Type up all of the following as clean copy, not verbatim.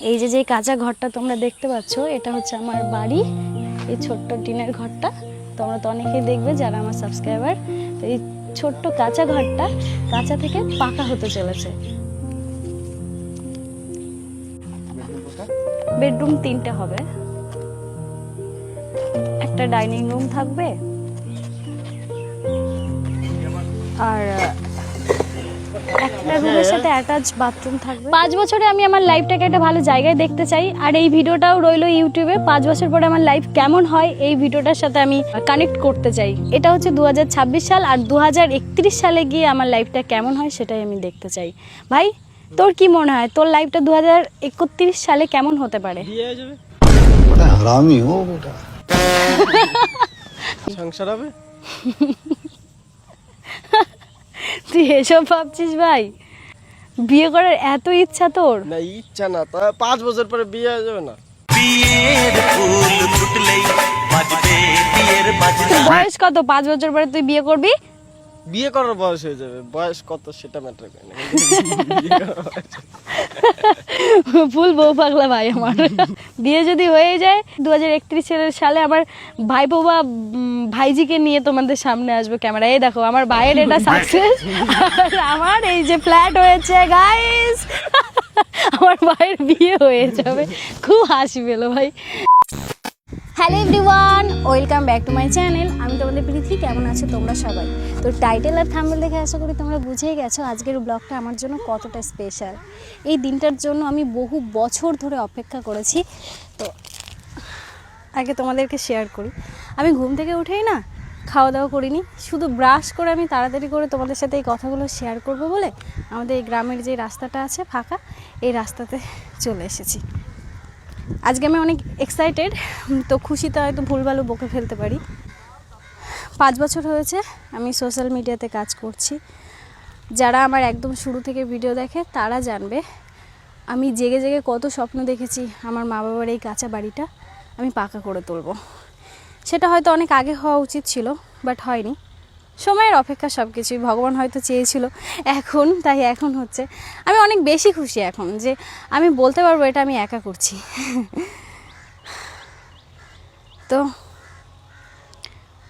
এই যে কাঁচা ঘরটা তোমরা দেখতে পাচ্ছ, এটা হচ্ছে আমার বাড়ি। এই ছোট্ট টিনের ঘরটা তোমরা তো অনেকেই দেখবে যারা আমার সাবস্ক্রাইবার। তো এই ছোট্ট কাঁচা ঘরটা কাঁচা থেকে পাকা হতে চলেছে। বেডরুম 3টে হবে, একটা ডাইনিং রুম থাকবে আর একটা রুমের সাথে অ্যাটাচ বাথরুম থাকবে। 5 বছরে আমি আমার লাইফটাকে একটা ভালো জায়গায় দেখতে চাই, আর এই ভিডিওটাও রইলো ইউটিউবে। 5 বছর পরে আমার লাইফ কেমন হয় এই ভিডিওটার সাথে আমি কানেক্ট করতে চাই। এটা হচ্ছে 2026 সাল, আর 2031 সালে গিয়ে আমার লাইফটা কেমন হয় সেটাই আমি দেখতে চাই। ভাই তোর কি মনে হয়, তোর লাইফটা 2031 সালে কেমন হতে পারে? বড় হারামি ও বেটা। সংসার হবে? তুই এসব ভাবছিস ভাই? বিয়ে করার এত ইচ্ছা তোর? না ইচ্ছা না, তা 5 বছর পরে বিয়ে হয়ে যাবে না? বয়স কত 5 বছর পরে তুই বিয়ে করবি? বিয়ে করার বয়স হয়ে যাবে, বয়স কত সেটা ম্যাটার করে না। ফুল বউ পাগলা ভাই আমার। বিয়ে যদি হয়ে যায় 2031 সালে আমার ভাইপো বা ভাইজিকে নিয়ে তোমাদের সামনে আসবে ক্যামেরা। এই দেখো আমার ভাইয়ের এটা সাকসেস, আর আমার এই যে ফ্ল্যাট হয়েছে গাইস। আমার ভাইয়ের বিয়ে হয়ে যাবে, খুব হাসি পেলো ভাই। Hello everyone, welcome back to my channel. আমি তোমাদের পৃথ্বী। কেমন আছো তোমরা সবাই? তো টাইটেল আর থাম্বনেল দেখে আশা করি তোমরা বুঝেই গেছো আজকের ব্লগটা আমার জন্য কতটা স্পেশাল। এই দিনটার জন্য আমি বহু বছর ধরে অপেক্ষা করেছি। তো আগে তোমাদেরকে শেয়ার করি, আমি ঘুম থেকে উঠেই না খাওয়া দাওয়া করিনি, শুধু ব্রাশ করে আমি তাড়াতাড়ি করে তোমাদের সাথে এই কথাগুলো শেয়ার করব বলে আমাদের এই গ্রামের যে রাস্তাটা আছে ফাঁকা, এই রাস্তাতে চলে এসেছি। আজকে আমি অনেক এক্সাইটেড, তো খুশিতে হয়তো ভুলভালও বকে ফেলতে পারি। 5 বছর হয়েছে আমি সোশ্যাল মিডিয়াতে কাজ করছি। যারা আমার একদম শুরু থেকে ভিডিও দেখে তারা জানবে আমি জেগে জেগে কত স্বপ্ন দেখেছি আমার মা বাবার এই কাঁচা বাড়িটা আমি পাকা করে তুলবো। সেটা হয়তো অনেক আগে হওয়া উচিত ছিল, বাট হয়নি। সময়ের অপেক্ষা সব কিছুই, ভগবান হয়তো চেয়েছিল এখন, তাই এখন হচ্ছে। আমি অনেক বেশি খুশি এখন যে আমি বলতে পারবো এটা আমি একা করছি। তো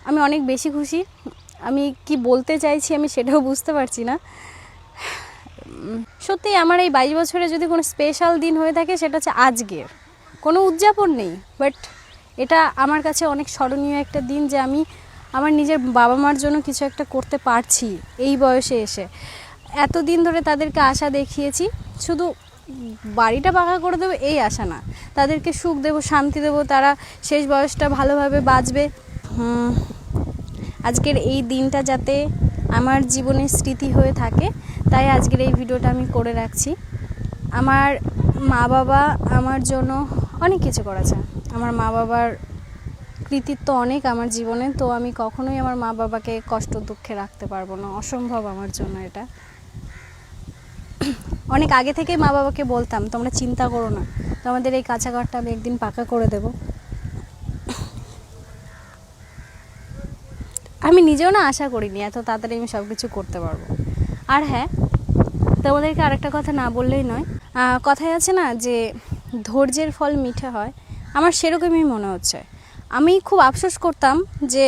আমি অনেক বেশি খুশি। আমি কি বলতে চাইছি আমি সেটাও বুঝতে পারছি না। সত্যি আমার এই 22 বছরে যদি কোনো স্পেশাল দিন হয়ে থাকে সেটা হচ্ছে আজকের। কোনো উদযাপন নেই, বাট এটা আমার কাছে অনেক স্মরণীয় একটা দিন যে আমি আমার নিজের বাবা মার জন্য কিছু একটা করতে পারছি এই বয়সে এসে। এতদিন ধরে তাদেরকে আশা দেখিয়েছি, শুধু বাড়িটা পাকা করে দেবো এই আশা না, তাদেরকে সুখ দেবো, শান্তি দেবো, তারা শেষ বয়সটা ভালোভাবে বাঁচবে। আজকের এই দিনটা যাতে আমার জীবনের স্মৃতি হয়ে থাকে, তাই আজকের এই ভিডিওটা আমি করে রাখছি। আমার মা বাবা আমার জন্য অনেক কিছু করেছে, আমার মা বাবার কৃতিত্ব অনেক আমার জীবনে। তো আমি কখনোই আমার মা বাবাকে কষ্ট দুঃখে রাখতে পারবো না, অসম্ভব আমার জন্য এটা। অনেক আগে থেকেই মা বাবাকে বলতাম তোমরা চিন্তা করো না, তোমাদের এই কাঁচা ঘরটা আমি একদিন পাকা করে দেব। আমি নিজেও না আশা করিনি এত তাড়াতাড়ি আমি সব কিছু করতে পারবো। আর হ্যাঁ, তোমাদেরকে আরেকটা কথা না বললেই নয়। কথায় আছে না যে ধৈর্যের ফল মিঠে হয়, আমার সেরকমই মনে হচ্ছে। আমি খুব আফসোস করতাম যে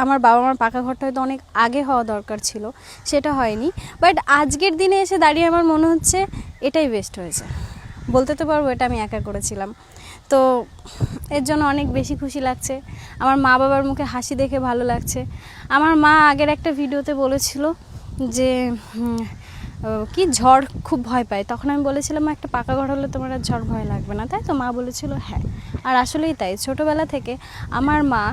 আমার বাবা মার পাকা ঘরটা হয়তো অনেক আগে হওয়া দরকার ছিল, সেটা হয়নি। বাট আজকের দিনে এসে দাঁড়িয়ে আমার মনে হচ্ছে এটাই বেস্ট হয়েছে। বলতে তো পারবো এটা আমি একা করেছিলাম, তো এর জন্য অনেক বেশি খুশি লাগছে। আমার মা বাবার মুখে হাসি দেখে ভালো লাগছে। আমার মা আগের একটা ভিডিওতে বলেছিল যে কি ঝড় খুব ভয় পায়, তখন আমি বলেছিলাম একটা পাকা ঘর হলে তোমার আর ঝড় ভয় লাগবে না, তাই তো? মা বলেছিল হ্যাঁ। আর আসলেই তাই, ছোটোবেলা থেকে আমার মা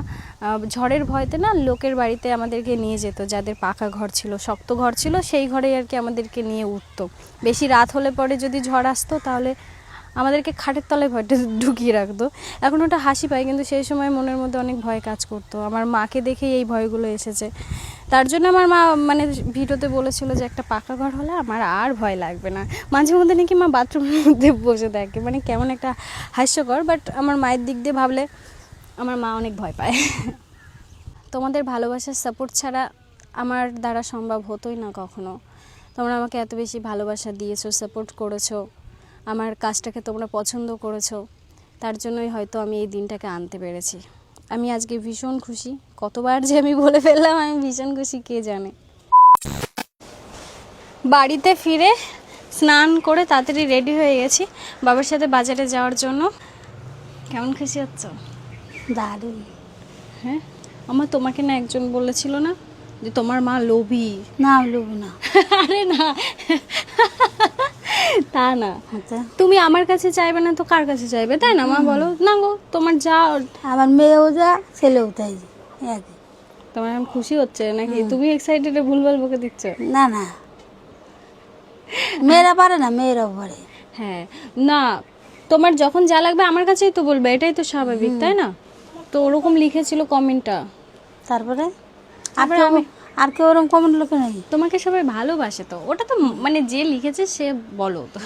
ঝড়ের ভয়তে না লোকের বাড়িতে আমাদেরকে নিয়ে যেত, যাদের পাকা ঘর ছিল, শক্ত ঘর ছিল, সেই ঘরেই আর কি আমাদেরকে নিয়ে উঠতো। বেশি রাত হলে পরে যদি ঝড় আসতো তাহলে আমাদেরকে খাটের তলায় ভয়টা ঢুকিয়ে রাখতো। এখন ওটা হাসি পায়, কিন্তু সেই সময় মনের মধ্যে অনেক ভয় কাজ করতো। আমার মাকে দেখেই এই ভয়গুলো এসেছে। তার জন্য আমার মা মানে ভিডিওতে বলেছিল যে একটা পাকা ঘর হলে আমার আর ভয় লাগবে না। মাঝে মধ্যে নাকি মা বাথরুমের মধ্যে বসে থাকে, মানে কেমন একটা হাস্যকর। বাট আমার মায়ের দিক দিয়ে ভাবলে আমার মা অনেক ভয় পায়। তোমাদের ভালোবাসার সাপোর্ট ছাড়া আমার দ্বারা সম্ভব হতোই না কখনো। তোমরা আমাকে এত বেশি ভালোবাসা দিয়েছো, সাপোর্ট করেছো, আমার কাজটাকে তোমরা পছন্দ করেছো, তার জন্যই হয়তো আমি এই দিনটাকে আনতে পেরেছি। আমি আজকে ভীষণ খুশি। কতবার যে আমি বলে ফেললাম আমি ভীষণ খুশি কে জানে। বাড়িতে ফিরে স্নান করে তাড়াতাড়ি রেডি হয়ে গেছি বাবার সাথে বাজারে যাওয়ার জন্য। কেমন খুশি হচ্ছ? দারুণ। হ্যাঁ, আমার তোমাকে না একজন বলেছিল না যে তোমার মা লোভী। না লোভ না। আরে না, তা না, আচ্ছা, তুমি আমার কাছে চাইবে না তো কার কাছে চাইবে, তাই না মা? বলো না গো, তোমার যা আমার মেয়েও যা ছেলেও তাই যে একই। তোমার এখন খুশি হচ্ছে নাকি? তুমি এক্সাইটেডে ভুলভাল বকে দিচ্ছ। না না, মেয়েরা পারে না, মেয়েরাও পারে। হ্যাঁ, না তোমার যখন যা লাগবে আমার কাছেই তো বলবে, এটাই তো স্বাভাবিক, তাই না? তো ওরকম লিখেছিল কমেন্টটা। তারপরে আর তারপরে কেউ আমি- আর কেউ ওরকম কমেন্ট লোকে নেই। তোমাকে সবাই ভালোবাসে তো, ওটা তো মানে যে লিখেছে সে বলো তো।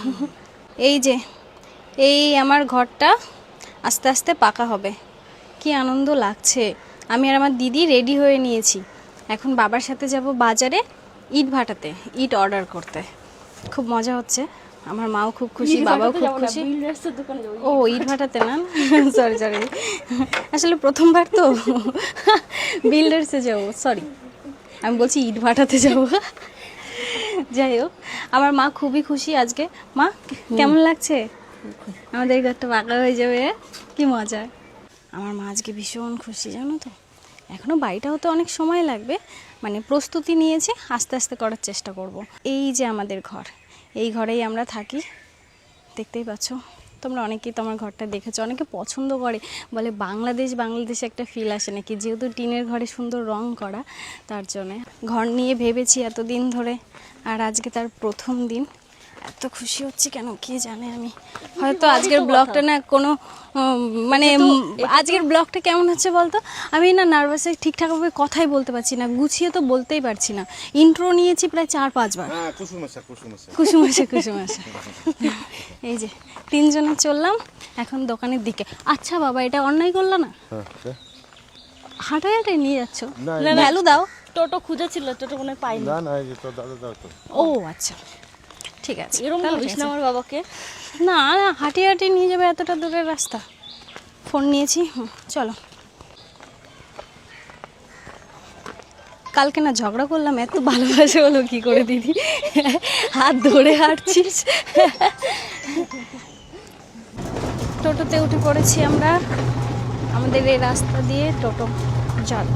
এই যে এই আমার ঘরটা আস্তে আস্তে পাকা হবে, কি আনন্দ লাগছে। আমি আর আমার দিদি রেডি হয়ে নিয়েছি, এখন বাবার সাথে যাব বাজারে ইট ভাটাতে, ইট অর্ডার করতে। খুব মজা হচ্ছে, আমার মাও খুব খুশি, বাবাও খুব খুশি। ও ইট ভাটাতে না, সরি সরি, আসলে প্রথমবার তো বিল্ডার্সে যাবো, সরি আমি বলছি ইট ভাটাতে যাবো। যাই হোক, আমার মা খুবই খুশি আজকে। মা কেমন লাগছে? আমাদের ঘরটা পাকা হয়ে যাবে, কি মজা। আমার মা আজকে ভীষণ খুশি, জানো তো। এখনও বাড়িটা হতে অনেক সময় লাগবে, মানে প্রস্তুতি নিয়েছি, আস্তে আস্তে করার চেষ্টা করব। এই যে আমাদের ঘর, এই ঘরেই আমরা থাকি, দেখতেই পাচ্ছ তোমরা অনেকেই তোমার ঘরটা দেখেছো, অনেকে পছন্দ করে, বলে বাংলাদেশে একটা ফিল আসে নাকি, যেহেতু টিনের ঘরে সুন্দর রং করা, তার জন্যে ঘর নিয়ে ভেবেছি এতদিন ধরে, আর আজকে তার প্রথম দিন। এত খুশি হচ্ছে কেন কে জানে। আমি হয়তো আজকের ব্লগটা না কোনো মানে আজকের ব্লগটা কেমন হচ্ছে বলতো, আমি না নার্ভাসে ঠিকঠাকভাবে কথাই বলতে পারছি না, গুছিয়ে তো বলতেই পারছি না। ইন্ট্রো নিয়েছি প্রায় 4-5 বার। কুসুম আশা। এই যে তিনজনে চললাম এখন দোকানের দিকে। আচ্ছা বাবা, এটা অন্যায় করলো না? হাঁটায় হাঁটায় নিয়ে যাচ্ছ, ভ্যালু দাও। টোটো খুঁজেছিল, টোটো মনে হয় পাইনি। না না, এই যে তো দাদা দাও তো। ও আচ্ছা, ঠিক আছে। এরকম ভাবিস না আমার বাবাকে। না না, হাঁটিয়ে হাঁটিয়ে নিয়ে যাবে এতটা দূরের রাস্তা। ফোন নিয়েছি, চলো। কালকে না ঝগড়া করলাম, এত ভালোবাসা হলো কি করে দিদি, হাত ধরে হাঁটছিস। টোটোতে উঠে পড়েছি আমরা, আমাদের এই রাস্তা দিয়ে টোটো যাবে।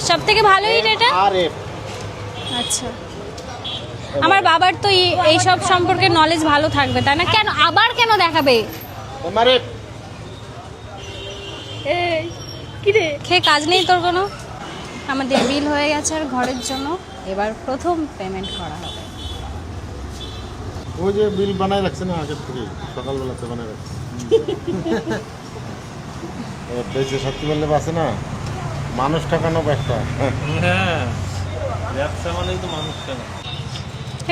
সব থেকে ভালো ইট এটা। আচ্ছা, আমার বাবার তো এইসব সম্পর্কে নলেজ ভালো থাকবে, তাই না? কেন আবার কেন দেখাবে? কিরে খেয়ে কাজ নেই তোর কোনো? আমাদের বিল হয়ে গেছে আর ঘরের জন্য এবার প্রথম পেমেন্ট করা হবে। ওই যে বিল বানায় রাখছে না আগের থেকে, সকালবেলাতে বানায় রাখছে। বেঁচে সত্যি বললে বাসে না, মানুষ ঠকানো একটা। হ্যাঁ, ব্যবসা মানেই তো মানুষ কেন।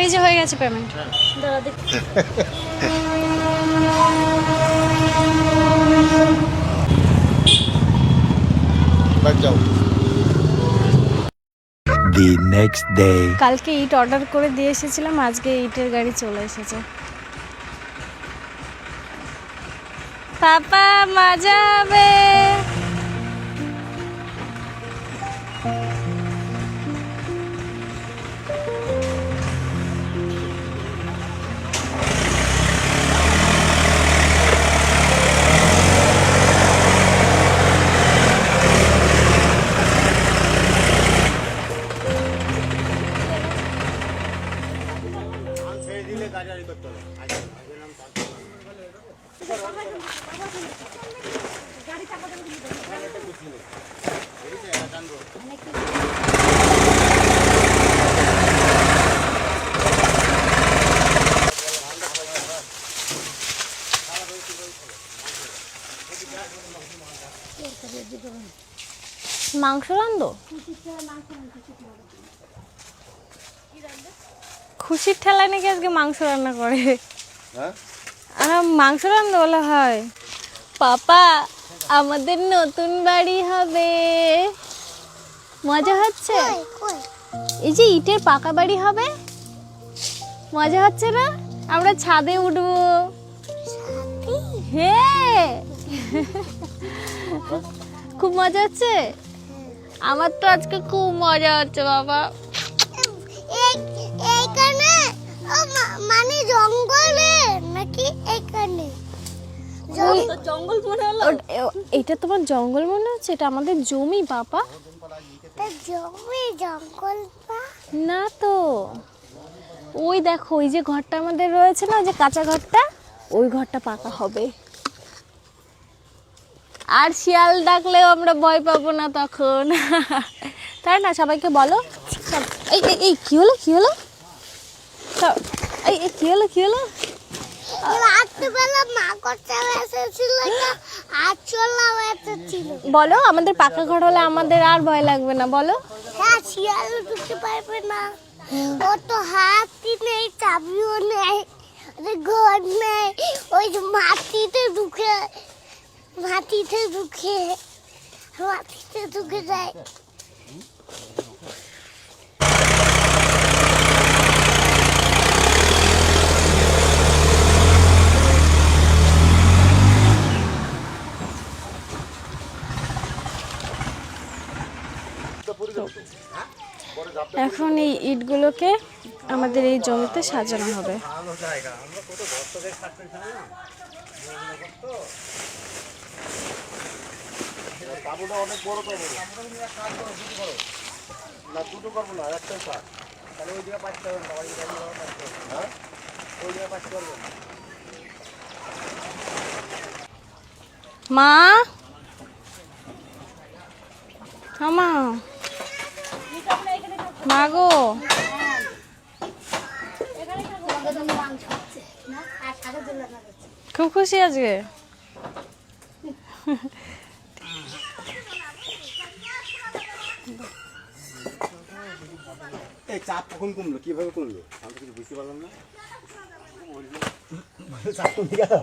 এই যে হয়ে গেছে পেমেন্ট। দাঁড়া দেখ। যাও। The next day. কালকে ইট অর্ডার করে দিয়ে এসেছিলাম, আজকে ইটের গাড়ি চলে এসেছে। পাপা মজা হবে। মাংস রান্ধো? খুশির ঠেলায় নাকি আজকে মাংস রান্না করে? মাংস রান্না বলা হয়। পাপা আমাদের নতুন বাড়ি হবে, মজা হচ্ছে? এই যে ইটের পাকা বাড়ি হবে, মজা হচ্ছে না? আমরা ছাদে উঠবো। হ্যাঁ খুব মজা হচ্ছে। আমার তো আজকে খুব মজা হচ্ছে বাবা। এইখানে মানে জঙ্গলে নাকি এখানে জঙ্গল মনে হলো। এটা তোমার জঙ্গল মনে হচ্ছে? এটা আমাদের জমি বাবা। জমি জঙ্গল না তো, ওই দেখো ওই যে ঘরটা আমাদের রয়েছে না, যে কাঁচা ঘরটা, ওই ঘরটা পাকা হবে। আর শিয়াল ডাকলেও আমরা ভয় পাবো না তখন, তাই না? সবাইকে বলো। এই এই এই কি হলো, কি হলো? এই কি হলো, কি হলো? রাত্রিবেলা মা করতে এসেছিল, আর চলাও এসেছিল। বলো, আমাদের পাকা ঘর হলে আমাদের আর ভয় লাগবে না, বলো। হ্যাঁ, শিয়াল ঢুকতে পারবে না। ও তো হাতি নেই, চাবিও নেই, ঘর নেই। ওই যে মাটিতে ঢুকে যায়। এখন এই ইটগুলোকে আমাদের এই জমিতে সাজানো হবে। অনেক বড় করবো না, দুটো করবো না, একটাই কাজ। তাহলে ওই দিকে পাঁচতে হবে না, হ্যাঁ ওই দিকে পাঁচতে পারবো না। মা, মা, মা গো, খুব খুশি আজকে। এই চাপ কখন কমলো, কিভাবে কমলো আমি কিছু বুঝতে পারলাম না। চাপ কমে গেল।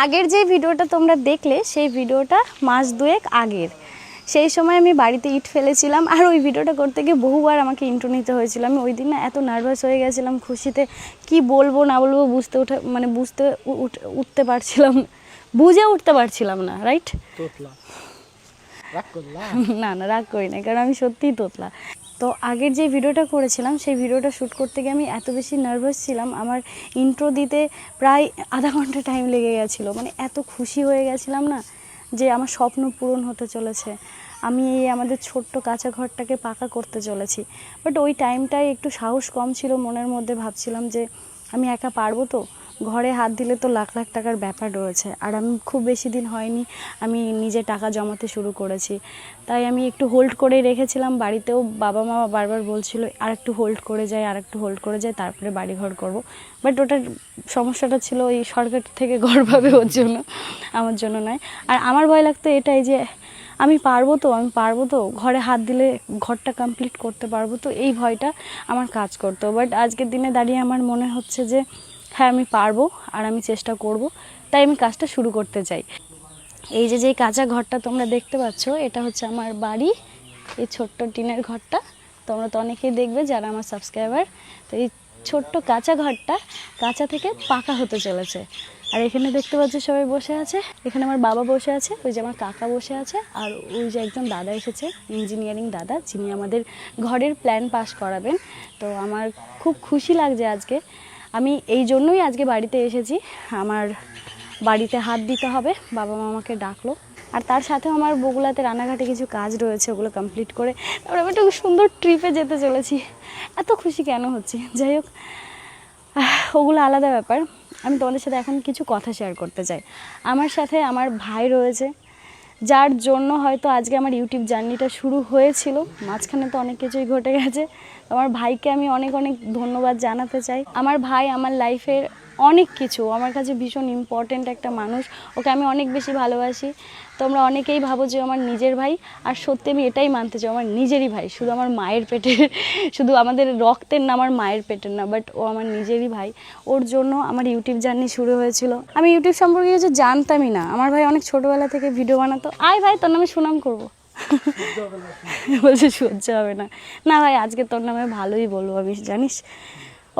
আগের যে ভিডিওটা তোমরা দেখলে, সেই ভিডিওটা মাস দুয়েক আগের। সেই সময় আমি বাড়িতে ইট ফেলেছিলাম, আর ওই ভিডিওটা করতে গিয়ে বহুবার আমাকে ইন্ট্রো নিতে হয়েছিল। আমি ওই দিন না এত নার্ভাস হয়ে গেছিলাম খুশিতে, কি বলবো না বলবো উঠতে পারছিলাম না, বুঝে উঠতে পারছিলাম না। রাইট? না না, রাগ করি না, কারণ আমি সত্যিই তোতলা। তো আগের যে ভিডিওটা করেছিলাম, সেই ভিডিওটা শ্যুট করতে গিয়ে আমি এত বেশি নার্ভাস ছিলাম, আমার ইন্ট্রো দিতে প্রায় আধা ঘন্টা টাইম লেগে গেছিলো। মানে এত খুশি হয়ে গেছিলাম না যে আমার স্বপ্ন পূরণ হতে চলেছে, আমি এই আমাদের ছোট্ট কাঁচা ঘরটাকে পাকা করতে চলেছি। বাট ওই টাইমটায় একটু সাহস কম ছিল মনের মধ্যে, ভাবছিলাম যে আমি একা পারবো তো, ঘরে হাত দিলে তো লাখ লাখ টাকার ব্যাপার রয়েছে। আর আমি খুব বেশি দিন হয়নি আমি নিজে টাকা জমাতে শুরু করেছি, তাই আমি একটু হোল্ড করে রেখেছিলাম। বাড়িতেও বাবা মা বারবার বলছিল আর একটু হোল্ড করে যায়, আর একটু হোল্ড করে যায়, তারপরে বাড়িঘর করব। বাট ওটার সমস্যাটা ছিল এই সরকার থেকে ঘর পাবে ওর জন্য, আমার জন্য নয়। আর আমার ভয় লাগতো এটাই যে আমি পারবো তো, ঘরে হাত দিলে ঘরটা কমপ্লিট করতে পারবো তো, এই ভয়টা আমার কাজ করতো। বাট আজকের দিনে দাঁড়িয়ে আমার মনে হচ্ছে যে হ্যাঁ, আমি পারবো, আর আমি চেষ্টা করব, তাই আমি কাজটা শুরু করতে চাই। এই যে কাঁচা ঘরটা তোমরা দেখতে পাচ্ছ, এটা হচ্ছে আমার বাড়ি। এই ছোট্ট টিনের ঘরটা তোমরা তো অনেকেই দেখবে যারা আমার সাবস্ক্রাইবার। তো এই ছোট্ট কাঁচা ঘরটা কাঁচা থেকে পাকা হতে চলেছে। আর এখানে দেখতে পাচ্ছি সবাই বসে আছে, এখানে আমার বাবা বসে আছে, ওই যে আমার কাকা বসে আছে, আর ওই যে একজন দাদা এসেছে, ইঞ্জিনিয়ারিং দাদা, যিনি আমাদের ঘরের প্ল্যান পাস করাবেন। তো আমার খুব খুশি লাগছে আজকে। আমি এই জন্যই আজকে বাড়িতে এসেছি। আমার বাড়িতে হাত দিতে হবে, বাবা মা আমাকে ডাকলো। আর তার সাথেও আমার বগুলাতে রানাঘাটে কিছু কাজ রয়েছে, ওগুলো কমপ্লিট করে তারপরে আমি একটা সুন্দর ট্রিপে যেতে চলেছি। এত খুশি কেন হচ্ছে, যাই হোক ওগুলো আলাদা ব্যাপার। আমি তোমাদের সাথে এখন কিছু কথা শেয়ার করতে চাই। আমার সাথে আমার ভাই রয়েছে, যার জন্য হয়তো আজকে আমার ইউটিউব জার্নিটা শুরু হয়েছিল। মাঝখানে তো অনেক কিছুই ঘটে গেছে। আমার ভাইকে আমি অনেক অনেক ধন্যবাদ জানাতে চাই। আমার ভাই আমার লাইফের অনেক কিছু, আমার কাছে ভীষণ ইম্পর্ট্যান্ট একটা মানুষ। ওকে আমি অনেক বেশি ভালোবাসি। তোমরা অনেকেই ভাবো যে আমার নিজের ভাই, আর সত্যি আমি এটাই মানতে চাই, আমার নিজেরই ভাই। শুধু আমার মায়ের পেটের, শুধু আমাদের রক্তের না, আমার মায়ের পেটের না, বাট ও আমার নিজেরই ভাই। ওর জন্য আমার ইউটিউব জার্নি শুরু হয়েছিল। আমি ইউটিউব সম্পর্কে কিছু জানতামই না। আমার ভাই অনেক ছোটোবেলা থেকে ভিডিও বানাতো। আয় ভাই, তোর নামে সুনাম করবো। বলছে সহ্য হবে না। না ভাই, আজকে তোর নামে ভালোই বলবো আমি, জানিস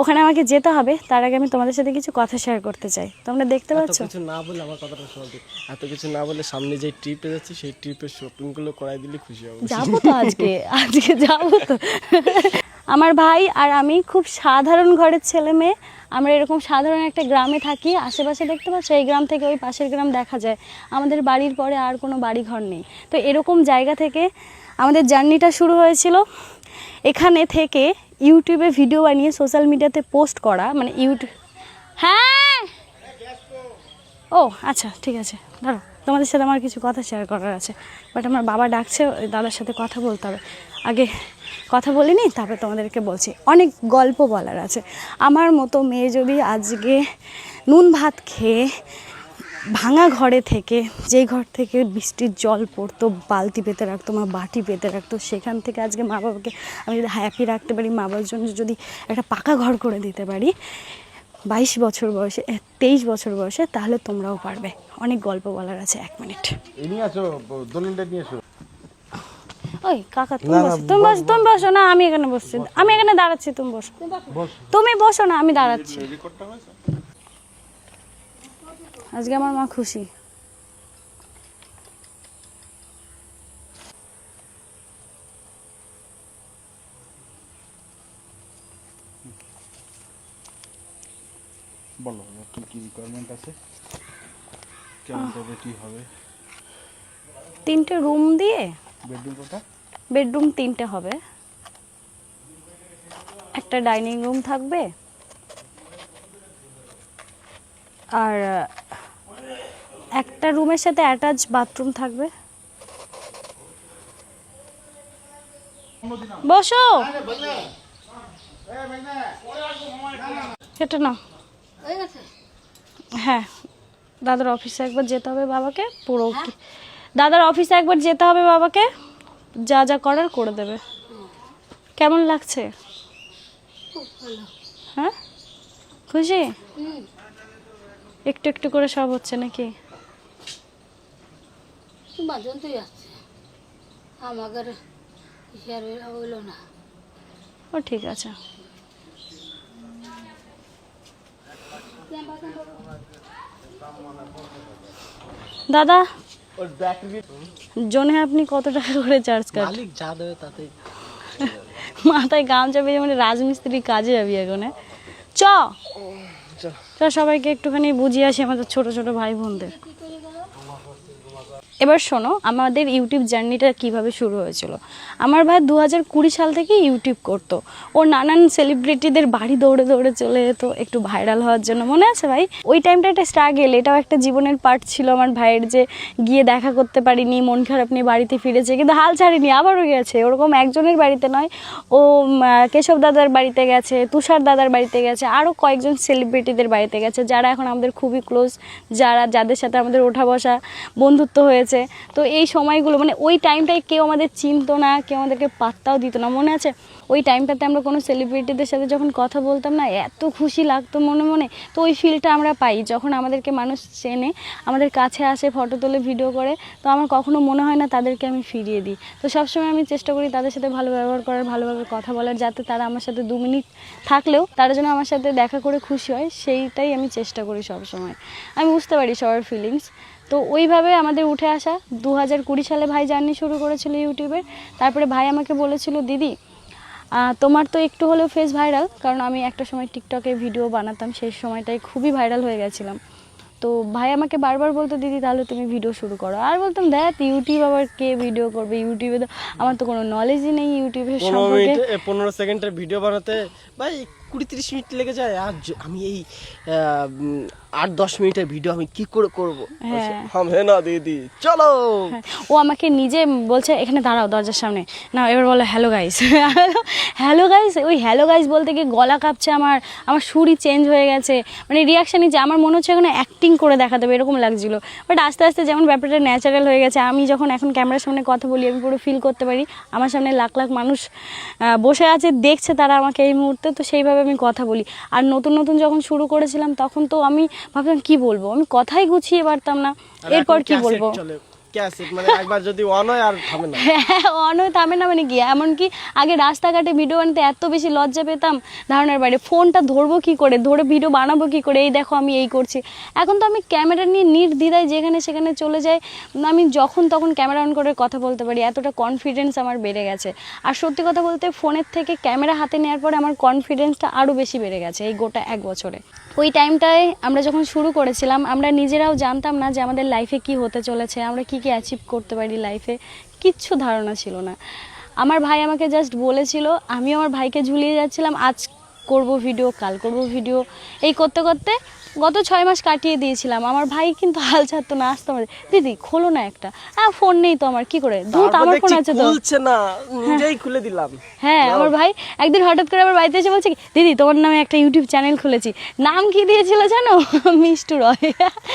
ওখানে আমাকে যেতে হবে। তার আগে আমি তোমাদের সাথে কিছু কথা শেয়ার করতে চাই। তোমরা দেখতে পাচ্ছ, কিছু না বলে আমার কথাটা শোনাতে, এত কিছু না বলে সামনে যে ট্রিপে যাচ্ছি সেই ট্রিপের শপিংগুলো করাই দিলে খুশি হব। যাবো তো আজকে যাবো তো। আমার ভাই আর আমি খুব সাধারণ ঘরের ছেলে মেয়ে। আমরা এরকম সাধারণ একটা গ্রামে থাকি। আশেপাশে দেখতে পাচ্ছ, এই গ্রাম থেকে ওই পাশের গ্রাম দেখা যায়। আমাদের বাড়ির পরে আর কোনো বাড়ি ঘর নেই। তো এরকম জায়গা থেকে আমাদের জার্নিটা শুরু হয়েছিল। এখানে থেকে ইউটিউবে ভিডিও বানিয়ে সোশ্যাল মিডিয়াতে পোস্ট করা, মানে হ্যাঁ ও আচ্ছা ঠিক আছে, দাঁড়াও, তোমাদের সাথে আমার কিছু কথা শেয়ার করার আছে। বাট আমার বাবা ডাকছে, ওই দাদার সাথে কথা বলতে হবে। আগে কথা বলিনি, তারপরে তোমাদেরকে বলছি। অনেক গল্প বলার আছে। আমার মতো মেয়ে যদি আজকে নুন ভাত খেয়ে ভাঙা ঘরে থেকে, যেই ঘর থেকে বৃষ্টির জল পড়তো, বালতি পেতে রাখতো, মা বাটি পেতে রাখতো, সেখান থেকে আজকে মা বাবাকে আমি যদি হ্যাপি রাখতে পারি, মা বাবার জন্য যদি একটা পাকা ঘর করে দিতে পারি 22 বছর বয়সে, 23 বছর বয়সে, তাহলে তোমরাও পারবে। অনেক গল্প বলার আছে। 1 মিনিট। নিয়ে আসো, দলিলটা নিয়ে আসো। ওই কাকা, তুমি বসো না, আমি এখানে বসছি, আমি এখানে দাঁড়াচ্ছি, তুমি বসো। তুমি বসো না, আমি দাঁড়াচ্ছি। আজকে আমার মা খুশি। বলো কি কি রিকোয়ারমেন্ট আছে, কেমন টাইপের কি হবে? 3টে রুম দিয়ে, বেডরুম কোটা? বেডরুম 3টে হবে, একটা ডাইনিং রুম থাকবে, আর একটা রুমের সাথে অ্যাটাচ বাথরুম থাকবে। বসো, এটা না। হ্যাঁ, দাদার অফিসে একবার যেতে হবে বাবাকে, পুরো দাদার অফিসে একবার যেতে হবে বাবাকে, যা যা করার করে দেবে। কেমন লাগছে? হ্যাঁ, খুশি? একটু একটু করে সব হচ্ছে নাকি? ও ঠিক আছে। দাদা, জনে আপনি কত টাকা করে চার্জ করেন? মালিক যা দেবে তাতেই। মাথায় গামছা বেঁধে মানে রাজমিস্ত্রি কাজে যাবি এখন। চ সবাইকে একটুখানি বুঝিয়ে আসি আমাদের ছোট ছোট ভাই বোনদের। এবার শোনো, আমাদের ইউটিউব জার্নিটা কিভাবে শুরু হয়েছিল। আমার ভাই 2020 সাল থেকে ইউটিউব করতো। ও নানান সেলিব্রিটিদের বাড়ি দৌড়ে দৌড়ে চলে যেত একটু ভাইরাল হওয়ার জন্য, মনে আছে ভাই? ওই টাইমটা একটা স্ট্রাগল, এটাও একটা জীবনের পার্ট ছিল আমার ভাইয়ের, যে গিয়ে দেখা করতে পারিনি, মন খারাপ নিয়ে বাড়িতে ফিরেছে, কিন্তু হাল ছাড়িনি, আবারও গেছে। ওরকম একজনের বাড়িতে নয়, ও কেশব দাদার বাড়িতে গেছে, তুষার দাদার বাড়িতে গেছে, আরও কয়েকজন সেলিব্রিটিদের বাড়িতে গেছে, যারা এখন আমাদের খুবই ক্লোজ, যাদের সাথে আমাদের ওঠা বসা বন্ধুত্ব হয়েছে। তো এই সময়গুলো, মানে ওই টাইমটায় কেউ আমাদের চিনতো না, কেউ আমাদেরকে পাত্তাও দিত না, মনে আছে? ওই টাইমটাতে আমরা কোনো সেলিব্রিটিদের সাথে যখন কথা বলতাম না, এত খুশি লাগতো মনে মনে। তো ওই ফিলটা আমরা পাই যখন আমাদেরকে মানুষ চেনে, আমাদের কাছে আসে, ফটো তোলে, ভিডিও করে। তো আমার কখনো মনে হয় না তাদেরকে আমি ফিরিয়ে দিই। তো সবসময় আমি চেষ্টা করি তাদের সাথে ভালো ব্যবহার করার, ভালোভাবে কথা বলার, যাতে তারা আমার সাথে 2 মিনিট থাকলেও তারা যেন আমার সাথে দেখা করে খুশি হয়, সেইটাই আমি চেষ্টা করি সবসময়। আমি বুঝতে পারি সবার ফিলিংস। তো ওইভাবে আমাদের উঠে আসা। 2020 সালে ভাই জার্নি শুরু করেছিল ইউটিউবে। তারপরে ভাই আমাকে বলেছিল, দিদি তোমার তো একটু হলেও ফেস ভাইরাল, কারণ আমি একটা সময় টিকটকে ভিডিও বানাতাম, সেই সময়টাই খুবই ভাইরাল হয়ে গেছিলাম। তো ভাই আমাকে বারবার বলতো দিদি তাহলে তুমি ভিডিও শুরু করো, আর বলতাম দেখ ইউটিউব আবার কে ভিডিও করবে, ইউটিউবে তো আমার তো কোনো নলেজই নেই ইউটিউবের 15 সম্পর্কে। মিনিট 15 সেকেন্ডের ভিডিও বানাতে ভাই 20-30 মিনিট লেগে যায়। আর আমি এই 8-10 মিনিটের ভিডিও আমি কি করে করবো? হ্যাঁ। হবে না দিদি, চলো। হ্যাঁ, ও আমাকে নিজে বলছে এখানে দাঁড়াও দরজার সামনে, না এবার বলো হ্যালো গাইস। হ্যালো গাইস, ওই হ্যালো গাইস বলতে গিয়ে গলা কাঁপছে আমার, আমার সুরই চেঞ্জ হয়ে গেছে, মানে রিয়াকশানই যে আমার মনে হচ্ছে এখানে অ্যাক্টিং করে দেখা দেবে এরকম লাগছিল। বাট আস্তে আস্তে যেমন ব্যাপারটা ন্যাচারাল হয়ে গেছে, আমি যখন এখন ক্যামেরার সামনে কথা বলি আমি পুরো ফিল করতে পারি আমার সামনে লাখ লাখ মানুষ বসে আছে, দেখছে তারা আমাকে এই মুহূর্তে, তো সেইভাবে আমি কথা বলি। আর নতুন নতুন যখন শুরু করেছিলাম তখন তো আমি ভাবতাম কি বলবো, আমি কথাই গুছিয়ে পারতাম না, আর এরপর এখন কি ক্যাসেট বলবো। চলে, ক্যাসেট মানে একবার যদি অন হয় আর থামে না। হ্যাঁ, অনয় থামে না মানে কি, এমনকি আগে রাস্তাঘাটে ভিডিও বানাতে এত বেশি লজ্জা পেতাম ধারণার বাইরে, ফোনটা ধরবো কি করে, ধরে ভিডিও বানাবো কি করে, এই দেখো আমি এই করছি। এখন তো আমি ক্যামেরা নিয়ে নির্দ্বিধায় যেখানে সেখানে চলে যাই, আমি যখন তখন ক্যামেরা অন করে কথা বলতে পারি, এতটা কনফিডেন্স আমার বেড়ে গেছে। আর সত্যি কথা বলতে ফোনের থেকে ক্যামেরা হাতে নেওয়ার পরে আমার কনফিডেন্সটা আরও বেশি বেড়ে গেছে এই গোটা 1 বছরে। ওই টাইমটায় আমরা যখন শুরু করেছিলাম আমরা নিজেরাও জানতাম না যে আমাদের লাইফে কি হতে চলেছে, আমরা কি কি অ্যাচিভ করতে পারি লাইফে, কিচ্ছু ধারণা ছিল না। আমার ভাই আমাকে জাস্ট বলেছিল, আমি আমার ভাইকে ঝুলিয়ে যাচ্ছিলাম, আজ করব ভিডিও, কাল করব ভিডিও, এই করতে করতে গত 6 মাস কাটিয়ে দিয়েছিলাম। আমার ভাই কিন্তু হাল ছাড়তো না, আসতো আমাদের দিদি খোলো না একটা, ফোন নেই তো আমার, কি করে ধুত আমার ফোন আছে তো, খুলছে না, নিজেই খুলে দিলাম। হ্যাঁ, আমার ভাই একদিন হঠাৎ করে আমার বাড়িতে এসে বলছে কি দিদি তোমার নামে একটা ইউটিউব চ্যানেল খুলেছি, নাম কি দিয়েছিল জানো? মিষ্টু রয়।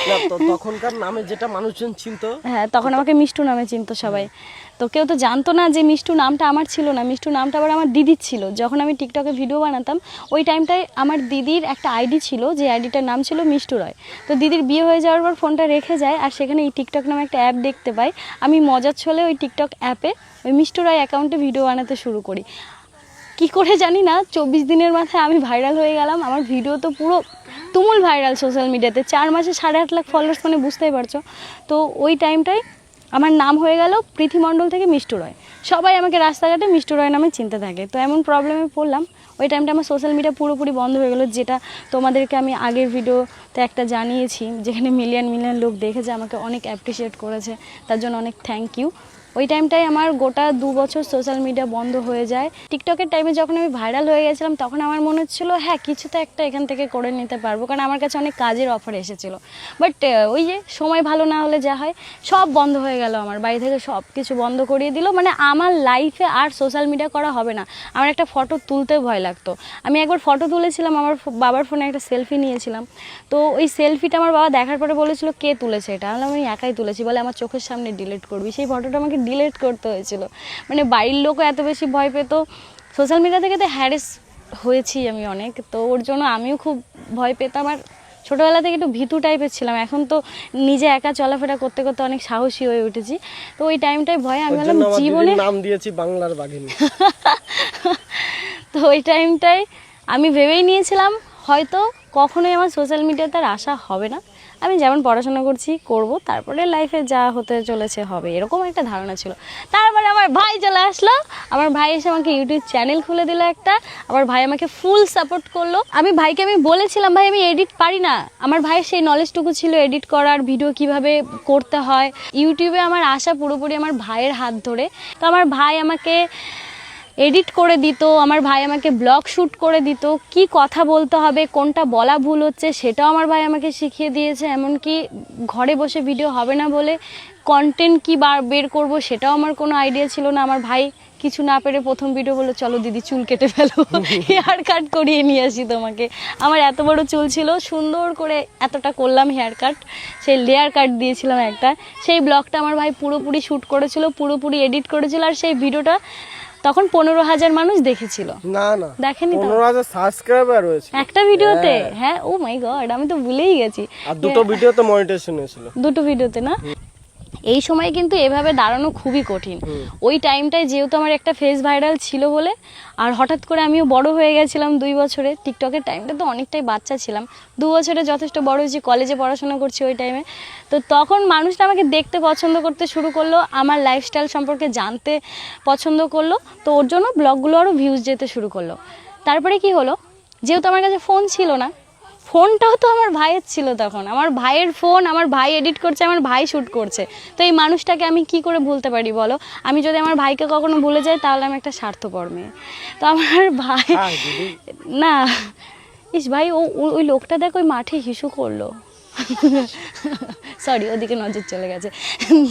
না, তো তখনকার নামে যেটা মানুষজন চিনতো, হ্যাঁ, তখন আমাকে মিষ্টু নামে চিনতো সবাই। তো কেউ তো জানতো না যে মিষ্টু নামটা আমার ছিল না, মিষ্টু নামটা আবার আমার দিদির ছিল। যখন আমি টিকটকে ভিডিও বানাতাম ওই টাইমটায় আমার দিদির একটা আইডি ছিল, যে আইডিটার নাম ছিল মিষ্টু রয়। তো দিদির বিয়ে হয়ে যাওয়ার পর ফোনটা রেখে যায়, আর সেখানে এই টিকটক নামে একটা অ্যাপ দেখতে পাই। আমি মজার ছলে ওই টিকটক অ্যাপে ওই মিষ্টু রয় অ্যাকাউন্টে ভিডিও বানাতে শুরু করি। কি করে জানি না 24 দিনের মাথায় আমি ভাইরাল হয়ে গেলাম। আমার ভিডিও তো পুরো তুমুল ভাইরাল সোশ্যাল মিডিয়াতে, 4 মাসে 8.5 লাখ ফলোয়ার্স, মানে বুঝতেই পারছো। তো ওই টাইমটায় আমার নাম হয়ে গেল প্রীতি মণ্ডল থেকে মিষ্টু রয়, সবাই আমাকে রাস্তাঘাটে মিষ্টু রয় নামে চিনতে থাকে। তো এমন প্রবলেমে পড়লাম, ওই টাইমটা আমার সোশ্যাল মিডিয়া পুরোপুরি বন্ধ হয়ে গেলো, যেটা তোমাদেরকে আমি আগের ভিডিওতে একটা জানিয়েছি, যেখানে মিলিয়ন মিলিয়ন লোক দেখেছে, আমাকে অনেক অ্যাপ্রিসিয়েট করেছে, তার জন্য অনেক থ্যাংক ইউ। ওই টাইমটাই আমার গোটা 2 বছর সোশ্যাল মিডিয়া বন্ধ হয়ে যায়। টিকটকের টাইমে যখন আমি ভাইরাল হয়ে গেছিলাম তখন আমার মনে হচ্ছিল হ্যাঁ কিছু তো একটা এখান থেকে করে নিতে পারবো, কারণ আমার কাছে অনেক কাজের অফার এসেছিলো। বাট ওই যে সময় ভালো না হলে যা হয়, সব বন্ধ হয়ে গেল, আমার বাড়ি থেকে সব কিছু বন্ধ করিয়ে দিল। মানে আমার লাইফে আর সোশ্যাল মিডিয়া করা হবে না। আমার একটা ফটো তুলতে ভয় লাগতো। আমি একবার ফটো তুলেছিলাম, আমার বাবার ফোনে একটা সেলফি নিয়েছিলাম। তো ওই সেলফিটা আমার বাবা দেখার পরে বলেছিল কে তুলেছে এটা, আমি একাই তুলেছি, বলে আমার চোখের সামনে ডিলিট করবি। সেই ফটোটা আমাকে ডিলিট করতে হয়েছিল। মানে বাড়ির লোকও এত বেশি ভয় পেত, সোশ্যাল মিডিয়া থেকে তো হ্যারেস হয়েছি আমি অনেক, তো ওর জন্য আমিও খুব ভয় পেতাম। আর ছোটোবেলা থেকে একটু ভীতু টাইপের ছিলাম, এখন তো নিজে একা চলাফেরা করতে করতে অনেক সাহসী হয়ে উঠেছি। তো ওই টাইমটাই ভয়, আমি বললাম জীবনে নাম দিয়েছি বাংলার বাঘিনী। তো ওই টাইমটাই আমি ভেবেই নিয়েছিলাম হয়তো কখনোই আমার সোশ্যাল মিডিয়াতে আর আসা হবে না, আমি যেমন পড়াশোনা করছি করব, তারপরে লাইফে যা হতে চলেছে হবে, এরকম একটা ধারণা ছিল। তারপরে আমার ভাই চলে আসলো, আমার ভাই এসে আমাকে ইউটিউব চ্যানেল খুলে দিল একটা। আমার ভাই আমাকে ফুল সাপোর্ট করলো। আমি বলেছিলাম ভাই আমি এডিট পারি না, আমার ভাইয়ের সেই নলেজটুকু ছিল এডিট করার, ভিডিও কিভাবে করতে হয়। ইউটিউবে আমার আসা পুরোপুরি আমার ভাইয়ের হাত ধরে। তো আমার ভাই আমাকে এডিট করে দিত, আমার ভাই আমাকে ব্লগ শ্যুট করে দিত, কি কথা বলতে হবে, কোনটা বলা ভুল হচ্ছে সেটাও আমার ভাই আমাকে শিখিয়ে দিয়েছে। এমনকি ঘরে বসে ভিডিও হবে না বলে কন্টেন্ট কী বের করব সেটাও আমার কোনো আইডিয়া ছিল না। আমার ভাই কিছু না পেরে প্রথম ভিডিও বললো চলো দিদি চুল কেটে ফেলো, হেয়ার কাট করিয়ে নিয়ে আসি তোমাকে। আমার এত বড় চুল ছিল, সুন্দর করে এতটা করলাম হেয়ার কাট, সেই লেয়ার কাট দিয়েছিলাম একটা। সেই ব্লগটা আমার ভাই পুরোপুরি শ্যুট করেছিল, পুরোপুরি এডিট করেছিল, আর সেই ভিডিওটা তখন 15,000 মানুষ দেখেছিল। না না দেখেনি তো, 15,000 সাবস্ক্রাইবার রয়েছে একটা ভিডিওতে। হ্যাঁ, ও মাই গড, আমি তো ভুলেই গেছি। আর 2টো ভিডিওতে মনিটাইজেশন হয়েছিল, 2টো ভিডিওতে না। এই সময় কিন্তু এভাবে দাঁড়ানো খুবই কঠিন। ওই টাইমটায় যেহেতু আমার একটা ফেস ভাইরাল ছিল বলে, আর হঠাৎ করে আমিও বড় হয়ে গেছিলাম 2 বছরে, টিকটকের টাইমটা তো অনেকটাই বাচ্চা ছিলাম, 2 বছরে যথেষ্ট বড় হয়েছি, কলেজে পড়াশোনা করছি ওই টাইমে। তো তখন মানুষটা আমাকে দেখতে পছন্দ করতে শুরু করলো, আমার লাইফস্টাইল সম্পর্কে জানতে পছন্দ করলো, তো ওর জন্য ব্লগগুলো আরও ভিউজ যেতে শুরু করলো। তারপরে কি হলো, যেহেতু আমার কাছে ফোন ছিল না, ফোনটাও তো আমার ভাইয়ের ছিল তখন, আমার ভাইয়ের ফোন, আমার ভাই এডিট করছে, আমার ভাই শ্যুট করছে, তো এই মানুষটাকে আমি কি করে ভুলতে পারি বলো? আমি যদি আমার ভাইকে কখনো ভুলে যাই তাহলে আমি একটা স্বার্থপর মেয়ে। তো আমার ভাই না, ইস ভাই ওই লোকটা দেখ ওই মাঠে হিসু করলো, সরি ওদিকে নজর চলে গেছে।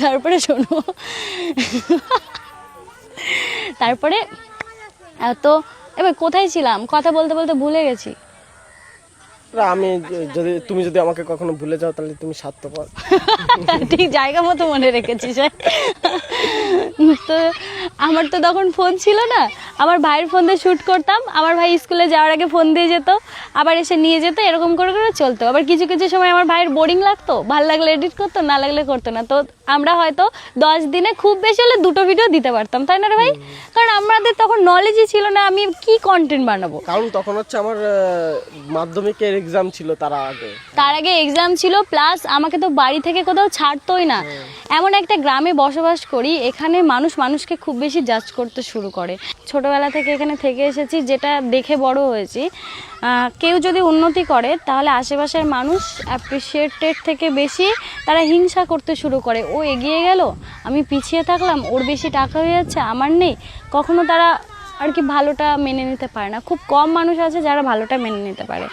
তারপরে শোনো, তারপরে তো এবার কোথায় ছিলাম, কথা বলতে বলতে ভুলে গেছি। আমি তুমি যদি আমাকে কখনো ভুলে যাও তাহলে তুমি স্বার্থপর। ঠিক জায়গা মতো মনে রেখেছিস। তো আমার তো তখন ফোন ছিল না, আমার ভাইয়ের ফোন দিয়ে শ্যুট করতাম, আমার ভাই স্কুলে যাওয়ার আগে ফোন দিয়ে যেত, আবার এসে নিয়ে যেত, এরকম করে করে চলতো। আবার কিছু কিছু সময় আমার ভাইয়ের বোরিং লাগতো, ভালো লাগলে এডিট করতো, না লাগলে করতো না। তো আমরা হয়তো 10 দিনে খুব বেশি হলে 2টো ভিডিও দিতে পারতাম, তাই না রে ভাই? কারণ আমাদের তখন নলেজই ছিল না আমি কি কন্টেন্ট বানাবো। কারণ তখন হচ্ছে আমার মাধ্যমিকের এক্সাম ছিল, তার আগে এক্সাম ছিল, প্লাস আমাকে তো বাড়ি থেকে কোথাও ছাড়তোই না। এমন একটা গ্রামে বসবাস করি, এখানে মানুষকে খুব বেশি জাজ করতে শুরু করে। ছোটবেলা থেকে এখানে থেকে এসেছি, যেটা দেখে বড় হয়েছি, কেউ যদি উন্নতি করে তাহলে আশেপাশের মানুষ অ্যাপ্রিসিয়েটেড থেকে বেশি তারা হিংসা করতে শুরু করে। ও এগিয়ে গেল, আমি পিছিয়ে থাকলাম, ওর বেশি টাকা হয়ে যাচ্ছে, আমার নেই। কখনো তারা আর কি ভালোটা মেনে নিতে পারে না। খুব কম মানুষ আছে যারা ভালোটা মেনে নিতে পারে।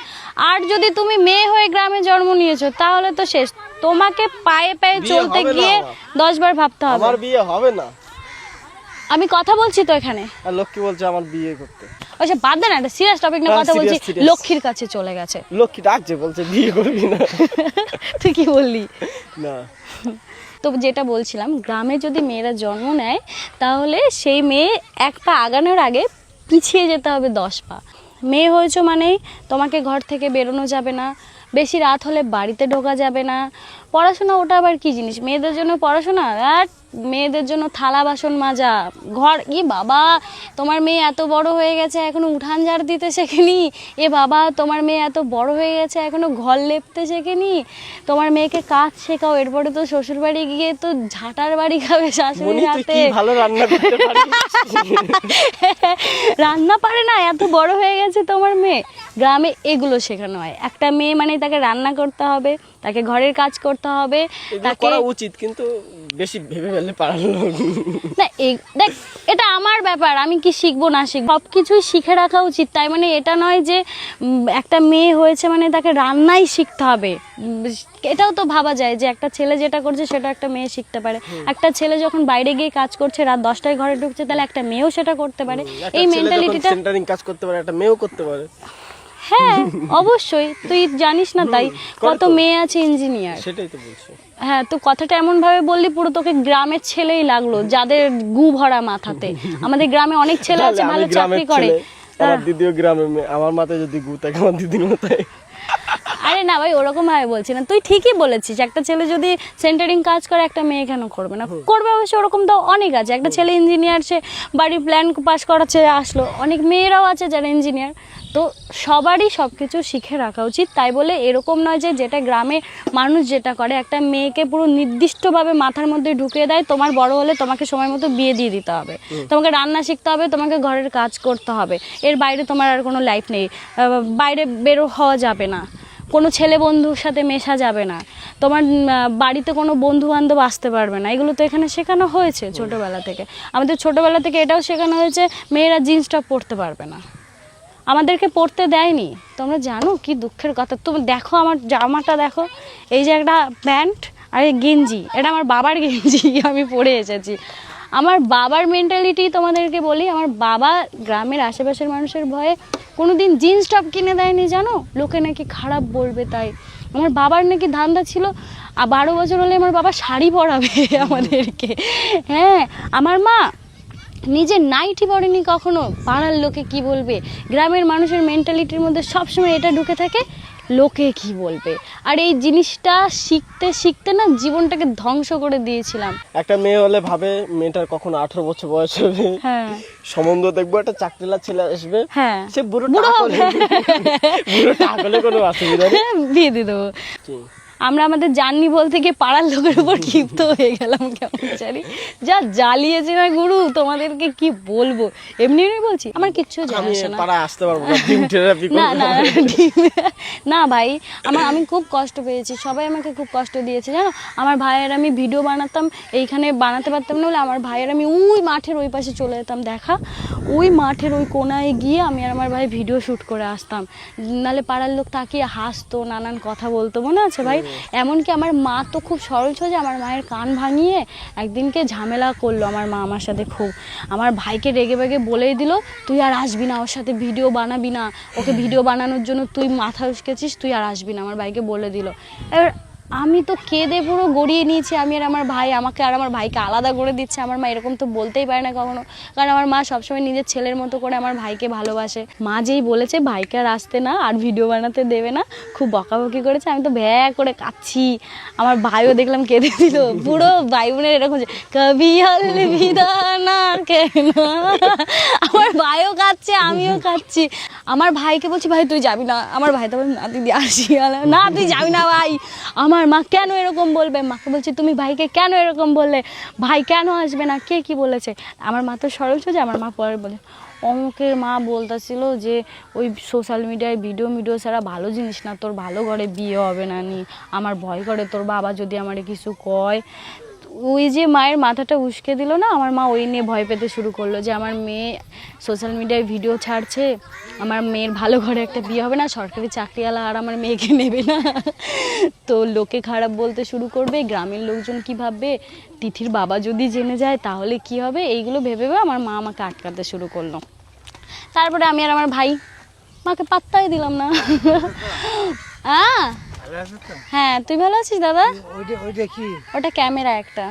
আর যদি তুমি মেয়ে হয়ে গ্রামে জন্ম নিয়েছো তাহলে তো শেষ, তোমাকে পায়ে পায়ে চলতে গিয়ে 10 বার ভাবতে হবে। আমার বিয়ে হবে না, আমি কথা বলছি তো এখানে। আর লক্ষ্মী বলছে আমার বিয়ে করতে। আচ্ছা বাদ দে না, একটা সিরিয়াস টপিক নিয়ে কথা বলছি। লক্ষ্মীর কাছে চলে গেছে, লক্ষ্মী ডাকছে, বলছে বিয়ে করবি না। তুই কি বললি? না, তো যেটা বলছিলাম, গ্রামে যদি মেয়েরা জন্ম নেয় তাহলে সেই মেয়ে 1 পা আগানোর আগে পিছিয়ে যেতে হবে 10 পা। মেয়ে হয়েছো মানেই তোমাকে ঘর থেকে বেরোনো যাবে না, বেশি রাত হলে বাড়িতে ঢোকা যাবে না। পড়াশোনা ওটা আবার কি জিনিস? মেয়েদের জন্য পড়াশোনা, আর মেয়েদের জন্য থালা বাসন মাজা, ঘর। ই বাবা, তোমার মেয়ে এত বড় হয়ে গেছে এখনো উঠান ঝাড় দিতে শেখেনি। এ বাবা, তোমার মেয়ে এত বড় হয়ে গেছে এখনো ঘর লেপতে শেখেনি। তোমার মেয়েকে কাজ শেখাও, এরপরে তো শ্বশুর বাড়ি গিয়ে তো ঝাঁটার বাড়ি খাবে শাশুড়ির হাতে। ভালো রান্না করতে পারে, রান্না পারে না, এত বড় হয়ে গেছে তোমার মেয়ে। গ্রামে এগুলো শেখানো হয়। একটা মেয়ে মানে তাকে রান্না করতে হবে, তাকে ঘরের কাজ করতে হবে, তাকে করা উচিত, কিন্তু বেশি ভেবে ফেললে পারলো না। দেখ, এটা আমার ব্যাপার, আমি কি শিখবো না শিখবো, সবকিছুই শিখে রাখা উচিত। তাই মানে এটা নয় যে একটা মেয়ে হয়েছে মানে তাকে রান্নাই শিখতে হবে। এটাও তো ভাবা যায় যে একটা ছেলে যেটা করছে সেটা একটা মেয়ে শিখতে পারে। একটা ছেলে যখন বাইরে গিয়ে কাজ করছে, রাত 10টায় ঘরে ঢুকছে, তাহলে একটা মেয়েও সেটা করতে পারে। এই মেন্টালিটিটা সেন্টারিং কাজ করতে পারে, একটা মেয়েও করতে পারে। হ্যাঁ অবশ্যই, তুই জানিস না তাই কত মেয়ে আছে ইঞ্জিনিয়ার। সেটাই তো বলছি। হ্যাঁ, তো কথাটা এমন ভাবে বললি পুরো তোকে গ্রামের ছেলেই লাগলো, যাদের গু ভরা মাথাতে। আমাদের গ্রামে অনেক ছেলে আছে ভালো চাকরি করে। আমার দিদিও গ্রামে, আমার মাথায় যদি গু থাকে আমার দিদির মাথায়। আরে না ভাই, ওরকম ভাবে বলছি না, তুই ঠিকই বলেছিস। একটা ছেলে যদি সেন্টারিং কাজ করে, একটা মেয়ে কেন করবে না? করবে অবশ্য, ওরকম তো অনেক আছে। একটা ছেলে ইঞ্জিনিয়ার, সে বাড়ির প্ল্যান পাস করাচ্ছে আসলো, অনেক মেয়েরাও আছে যারা ইঞ্জিনিয়ার। তো সবারই সব কিছু শিখে রাখা উচিত। তাই বলে এরকম নয় যে যেটা গ্রামে মানুষ যেটা করে, একটা মেয়েকে পুরো নির্দিষ্টভাবে মাথার মধ্যে ঢুকিয়ে দেয়, তোমার বড় হলে তোমাকে সময় মতো বিয়ে দিয়ে দিতে হবে, তোমাকে রান্না শিখতে হবে, তোমাকে ঘরের কাজ করতে হবে, এর বাইরে তোমার আর কোনো লাইফ নেই। বাইরে বেরো হওয়া যাবে না, কোনো ছেলে বন্ধুর সাথে মেশা যাবে না, তোমার বাড়িতে কোনো বন্ধু বান্ধব আসতে পারবে না। এগুলো তো এখানে শেখানো হয়েছে ছোটোবেলা থেকে। আমাদের ছোটোবেলা থেকে এটাও শেখানো হয়েছে মেয়েরা জিন্স টপ পরতে পারবে না, আমাদেরকে পরতে দেয়নি। তোমরা জানো কি দুঃখের কথা? তুমি দেখো আমার জামাটা দেখো, এই যে একটা প্যান্ট আর এই গেঞ্জি, এটা আমার বাবার গেঞ্জি, আমি পরে এসেছি। আমার বাবার মেন্টালিটি তোমাদেরকে বলি, আমার বাবা গ্রামের আশেপাশের মানুষের ভয়ে কোনোদিন জিন্স টপ কিনে দেয়নি, জানো? লোকে নাকি খারাপ বলবে তাই। আমার বাবার নাকি ধান্দা ছিল 12 বছর হলে আমার বাবা শাড়ি পরাবে আমাদেরকে। হ্যাঁ, আমার মা নিজে নাইটি পরেনি কখনো, পাড়ার লোকে কি বলবে। গ্রামের মানুষের মেন্টালিটির মধ্যে সবসময় এটা ঢুকে থাকে, লোকে কি বলবে। আর এই জিনিসটা শিখতে শিখতে না জীবনটাকে ধ্বংস করে দিয়েছিলাম। একটা মেয়ে হলে ভাবে মেয়েটার কখন 18 বছর বয়স হবে, হ্যাঁ সম্বন্ধ দেখবো একটা চাকরিলা ছেলে আসবে, হ্যাঁ সে বুড়ো বুড়ো টাক হবে। বুড়ো টাক হলে কোনো অসুবিধা নেই। বিয়ে দিয়ে দেবো। আমরা আমাদের জার্নি বলতে গিয়ে পাড়ার লোকের উপর ক্ষিপ্ত হয়ে গেলাম কেমন জানি, যা জ্বালিয়েছে না গুরু, তোমাদেরকে কি বলবো। এমনি এমনি বলছি, আমার কিচ্ছু যায় আমি আসে না। পাড়া আসতে পারবো না, ডিম থেরাপি না না না ভাই, আমি খুব কষ্ট পেয়েছি, সবাই আমাকে খুব কষ্ট দিয়েছে জানো। আমার ভাইয়ের আমি ভিডিও বানাতাম, এইখানে বানাতে পারতাম না বলে আমার ভাইয়ের আমি ওই মাঠের ওই পাশে চলে যেতাম দেখা, ওই মাঠের ওই কোনায় গিয়ে আমি আর আমার ভাই ভিডিও শ্যুট করে আসতাম। নাহলে পাড়ার লোক তাকিয়ে হাসতো, নানান কথা বলতো, মনে আছে ভাই। এমনকি আমার মা তো খুব সরল সোজা, আমার মায়ের কান ভাঙিয়ে একদিনকে ঝামেলা করলো আমার মা আমার সাথে খুব। আমার ভাইকে রেগে বেগে বলেই দিল, তুই আর আসবি না, ওর সাথে ভিডিও বানাবি না, ওকে ভিডিও বানানোর জন্য তুই মাথা উস্কেছিস, তুই আর আসবি না, আমার ভাইকে বলে দিল। এবার আমি তো কেঁদে পুরো গড়িয়ে নিয়েছি, আমি আর আমার ভাই, আমাকে আর আমার ভাইকে আলাদা করে দিচ্ছে। আমার মা এরকম তো বলতেই পারে না কখনো, কারণ আমার মা সবসময় নিজের ছেলের মতো করে আমার ভাইকে ভালোবাসে। মা যেই বলেছে ভাইকে আর আসতে না, আর ভিডিও বানাতে দেবে না, খুব বকাবকি করেছে, আমি তো ভ্যা করে কাঁদছি। আমার ভাইও দেখলাম কেঁদে দিল। পুরো ভাই বোনের এরকম যে কবি অলবিদা না কেন, আমার ভাইও কাঁদছে আমিও কাঁদছি। আমার ভাইকে বলছি ভাই তুই যাবি না, আমার ভাই তো না দিদি আসি, না তুই যাবি না ভাই। আমার মা কেন এরকম বলবে, মাকে বলছি তুমি ভাইকে কেন এরকম বললে, ভাই কেন আসবে না, কে কি বলেছে। আমার মা তো সরল সোজা, আমার মা পরে বলে অমুকের মা বলতেছিল যে ওই সোশ্যাল মিডিয়ায় ভিডিও ছাড়া ভালো জিনিস না, তোর ভালো ঘরে বিয়ে হবে না নি, আমার ভয় করে তোর বাবা যদি আমারে কিছু কয়। ওই যে মায়ের মাথাটা উস্কে দিল না, আমার মা ওই নিয়ে ভয় পেতে শুরু করলো যে আমার মেয়ে সোশ্যাল মিডিয়ায় ভিডিও ছাড়ছে, আমার মেয়ের ভালো ঘরে একটা বিয়ে হবে না, সরকারি চাকরিওয়ালা আর আমার মেয়েকে নেবে না, তো লোকে খারাপ বলতে শুরু করবে, গ্রামের লোকজন কি ভাববে, তিথির বাবা যদি জেনে যায় তাহলে কি হবে, এইগুলো ভেবে আমার মা আমাকে আটকাতে শুরু করলো। তারপরে আমি আর আমার ভাই মাকে পাত্তাই দিলাম না। হ্যাঁ তুই ভালো আছিস দাদা? ওটা ক্যামেরা একটা।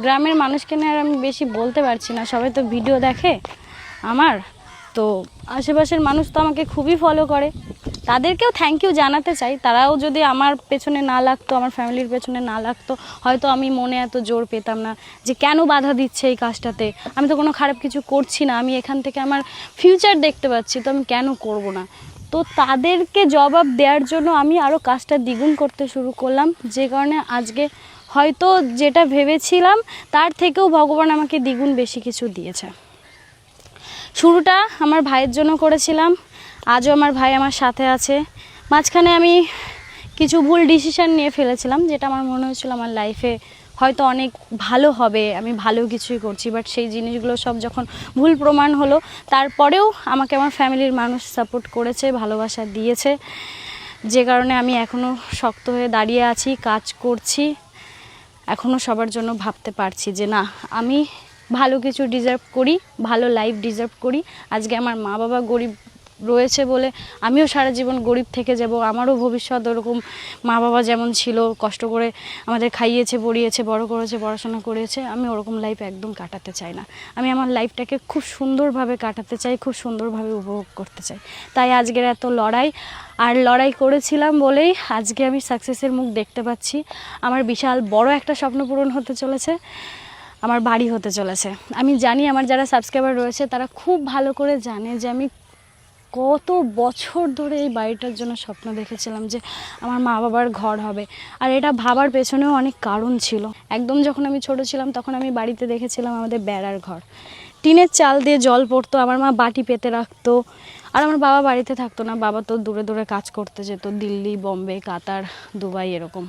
গ্রামের মানুষকে নিয়ে আর আমি বেশি বলতে পারছি না, সবাই তো ভিডিও দেখে আমার, তো আশেপাশের মানুষ তো আমাকে খুবই ফলো করে, তাদেরকেও থ্যাংক ইউ জানাতে চাই। তারাও যদি আমার পেছনে না লাগতো, আমার ফ্যামিলির পেছনে না লাগতো, হয়তো আমি মনে এত জোর পেতাম না যে কেন বাধা দিচ্ছে এই কাজটাতে। আমি তো কোনো খারাপ কিছু করছি না, আমি এখান থেকে আমার ফিউচার দেখতে পাচ্ছি, তো আমি কেন করব না। তো তাদেরকে জবাব দেওয়ার জন্য আমি আরও কাজটা দ্বিগুণ করতে শুরু করলাম, যে কারণে আজকে হয়তো যেটা ভেবেছিলাম তার থেকেও ভগবান আমাকে দ্বিগুণ বেশি কিছু দিয়েছে। শুরুটা আমার ভাইয়ের জন্য করেছিলাম, আজও আমার ভাই আমার সাথে আছে। মাঝখানে আমি কিছু ভুল ডিসিশান নিয়ে ফেলেছিলাম, যেটা আমার মনে হয়েছিল আমার লাইফে হয়তো অনেক ভালো হবে, আমি ভালো কিছুই করছি, বাট সেই জিনিসগুলো সব যখন ভুল প্রমাণ হলো, তারপরেও আমাকে আমার ফ্যামিলির মানুষ সাপোর্ট করেছে, ভালোবাসা দিয়েছে, যে কারণে আমি এখনও শক্ত হয়ে দাঁড়িয়ে আছি, কাজ করছি, এখনও সবার জন্য ভাবতে পারছি যে না আমি ভালো কিছু ডিজার্ভ করি, ভালো লাইফ ডিজার্ভ করি। আজকে আমার মা বাবা গরিব রয়েছে বলে আমিও সারা জীবন গরিব থেকে যাব, আমারও ভবিষ্যৎ ওরকম মা বাবা যেমন ছিল, কষ্ট করে আমাদের খাইয়েছে, পড়িয়েছে, বড় করেছে, পড়াশোনা করেছে, আমি ওরকম লাইফ একদম কাটাতে চাই না। আমি আমার লাইফটাকে খুব সুন্দরভাবে কাটাতে চাই, খুব সুন্দরভাবে উপভোগ করতে চাই। তাই আজকের এত লড়াই, আর লড়াই করেছিলাম বলেই আজকে আমি সাকসেসের মুখ দেখতে পাচ্ছি। আমার বিশাল বড় একটা স্বপ্ন পূরণ হতে চলেছে, আমার বাড়ি হতে চলেছে। আমি জানি আমার যারা সাবস্ক্রাইবার রয়েছে তারা খুব ভালো করে জানে যে আমি কত বছর ধরে এই বাড়িটার জন্য স্বপ্ন দেখেছিলাম যে আমার মা বাবার ঘর হবে। আর এটা ভাবার পেছনেও অনেক কারণ ছিল। একদম যখন আমি ছোট ছিলাম তখন আমি বাড়িতে দেখেছিলাম আমাদের বেড়ার ঘর, টিনের চাল দিয়ে জল পড়তো, আমার মা বাটি পেতে রাখতো, আর আমার বাবা বাড়িতে থাকতো না, বাবা তো দূরে দূরে কাজ করতে যেত, দিল্লি, বম্বে, কাতার, দুবাই এরকম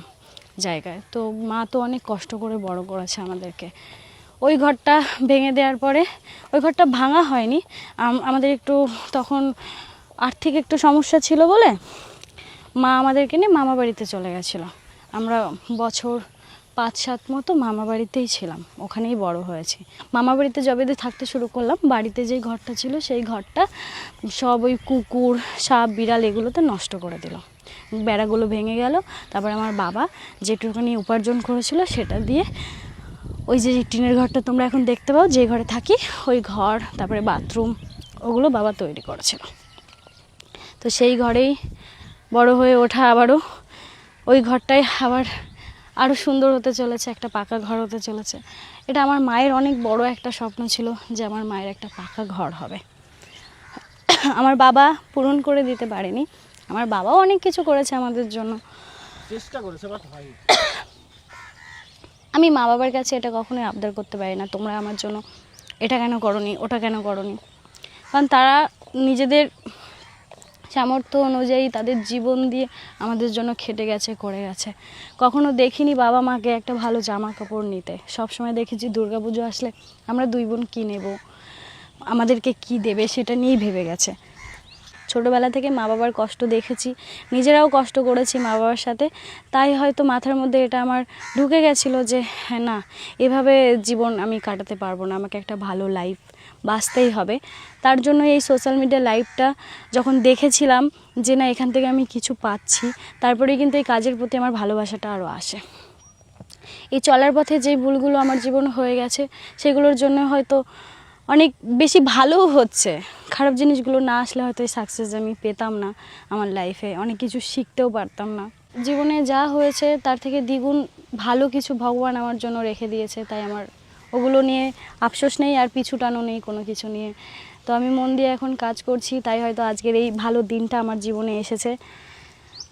জায়গায়। তো মা তো অনেক কষ্ট করে বড় করেছে আমাদেরকে। ওই ঘরটা ভেঙে দেওয়ার পরে, ওই ঘরটা ভাঙা হয়নি, আমাদের একটু তখন আর্থিক একটু সমস্যা ছিল বলে মা আমাদেরকে নিয়ে মামা বাড়িতে চলে গেছিলো। আমরা বছর 5-7 মতো মামা বাড়িতেই ছিলাম, ওখানেই বড় হয়েছি। মামা বাড়িতে যবে দিয়ে থাকতে শুরু করলাম, বাড়িতে যেই ঘরটা ছিল সেই ঘরটা সব ওই কুকুর, সাপ, বিড়াল এগুলোতে নষ্ট করে দিল, বেড়াগুলো ভেঙে গেল। তারপরে আমার বাবা যেটুকুনি উপার্জন করেছিল সেটা দিয়ে ওই যে টিনের ঘরটা তোমরা এখন দেখতে পাও, যে ঘরে থাকি, ওই ঘর, তারপরে বাথরুম, ওগুলো বাবা তৈরি করেছিল। তো সেই ঘরেই বড় হয়ে ওঠা, আবারও ওই ঘরটাই আবার আরও সুন্দর হতে চলেছে, একটা পাকা ঘর হতে চলেছে। এটা আমার মায়ের অনেক বড় একটা স্বপ্ন ছিল যে আমার মায়ের একটা পাকা ঘর হবে। আমার বাবা পূরণ করে দিতে পারেনি। আমার বাবাও অনেক কিছু করেছে আমাদের জন্য, চেষ্টা করেছে বাট হয়নি। আমি মা বাবার কাছে এটা কখনোই আবদার করতে পারি না, তোমরা আমার জন্য এটা কেন করনি, ওটা কেন করনি। কারণ তারা নিজেদের সামর্থ্য অনুযায়ী তাদের জীবন দিয়ে আমাদের জন্য খেটে গেছে, করে গেছে। কখনো দেখিনি বাবা মাকে একটা ভালো জামা কাপড় নিতে। সবসময় দেখেছি দুর্গাপুজো আসলে আমরা দুই বোন কী নেব, আমাদেরকে কি দেবে সেটা নিয়েই ভেবে গেছে। ছোটোবেলা থেকে মা বাবার কষ্ট দেখেছি, নিজেরাও কষ্ট করেছি মা বাবার সাথে, তাই হয়তো মাথার মধ্যে এটা আমার ঢুকে গেছিলো যে হ্যাঁ না, এভাবে জীবন আমি কাটাতে পারবো না, আমাকে একটা ভালো লাইফ বাঁচতেই হবে। তার জন্য এই সোশ্যাল মিডিয়া লাইফটা যখন দেখেছিলাম যে না এখান থেকে আমি কিছু পাচ্ছি, তারপরেই কিন্তু এই কাজের প্রতি আমার ভালোবাসাটা আরও আসে। এই চলার পথে যেই ভুলগুলো আমার জীবনে হয়ে গেছে সেগুলোর জন্য হয়তো অনেক বেশি ভালোও হচ্ছে। খারাপ জিনিসগুলো না আসলে হয়তো এই সাকসেস আমি পেতাম না, আমার লাইফে অনেক কিছু শিখতেও পারতাম না। জীবনে যা হয়েছে তার থেকে দ্বিগুণ ভালো কিছু ভগবান আমার জন্য রেখে দিয়েছে, তাই আমার ওগুলো নিয়ে আফসোস নেই আর পিছু টানো নেই কোনো কিছু নিয়ে। তো আমি মন দিয়ে এখন কাজ করছি, তাই হয়তো আজকের এই ভালো দিনটা আমার জীবনে এসেছে।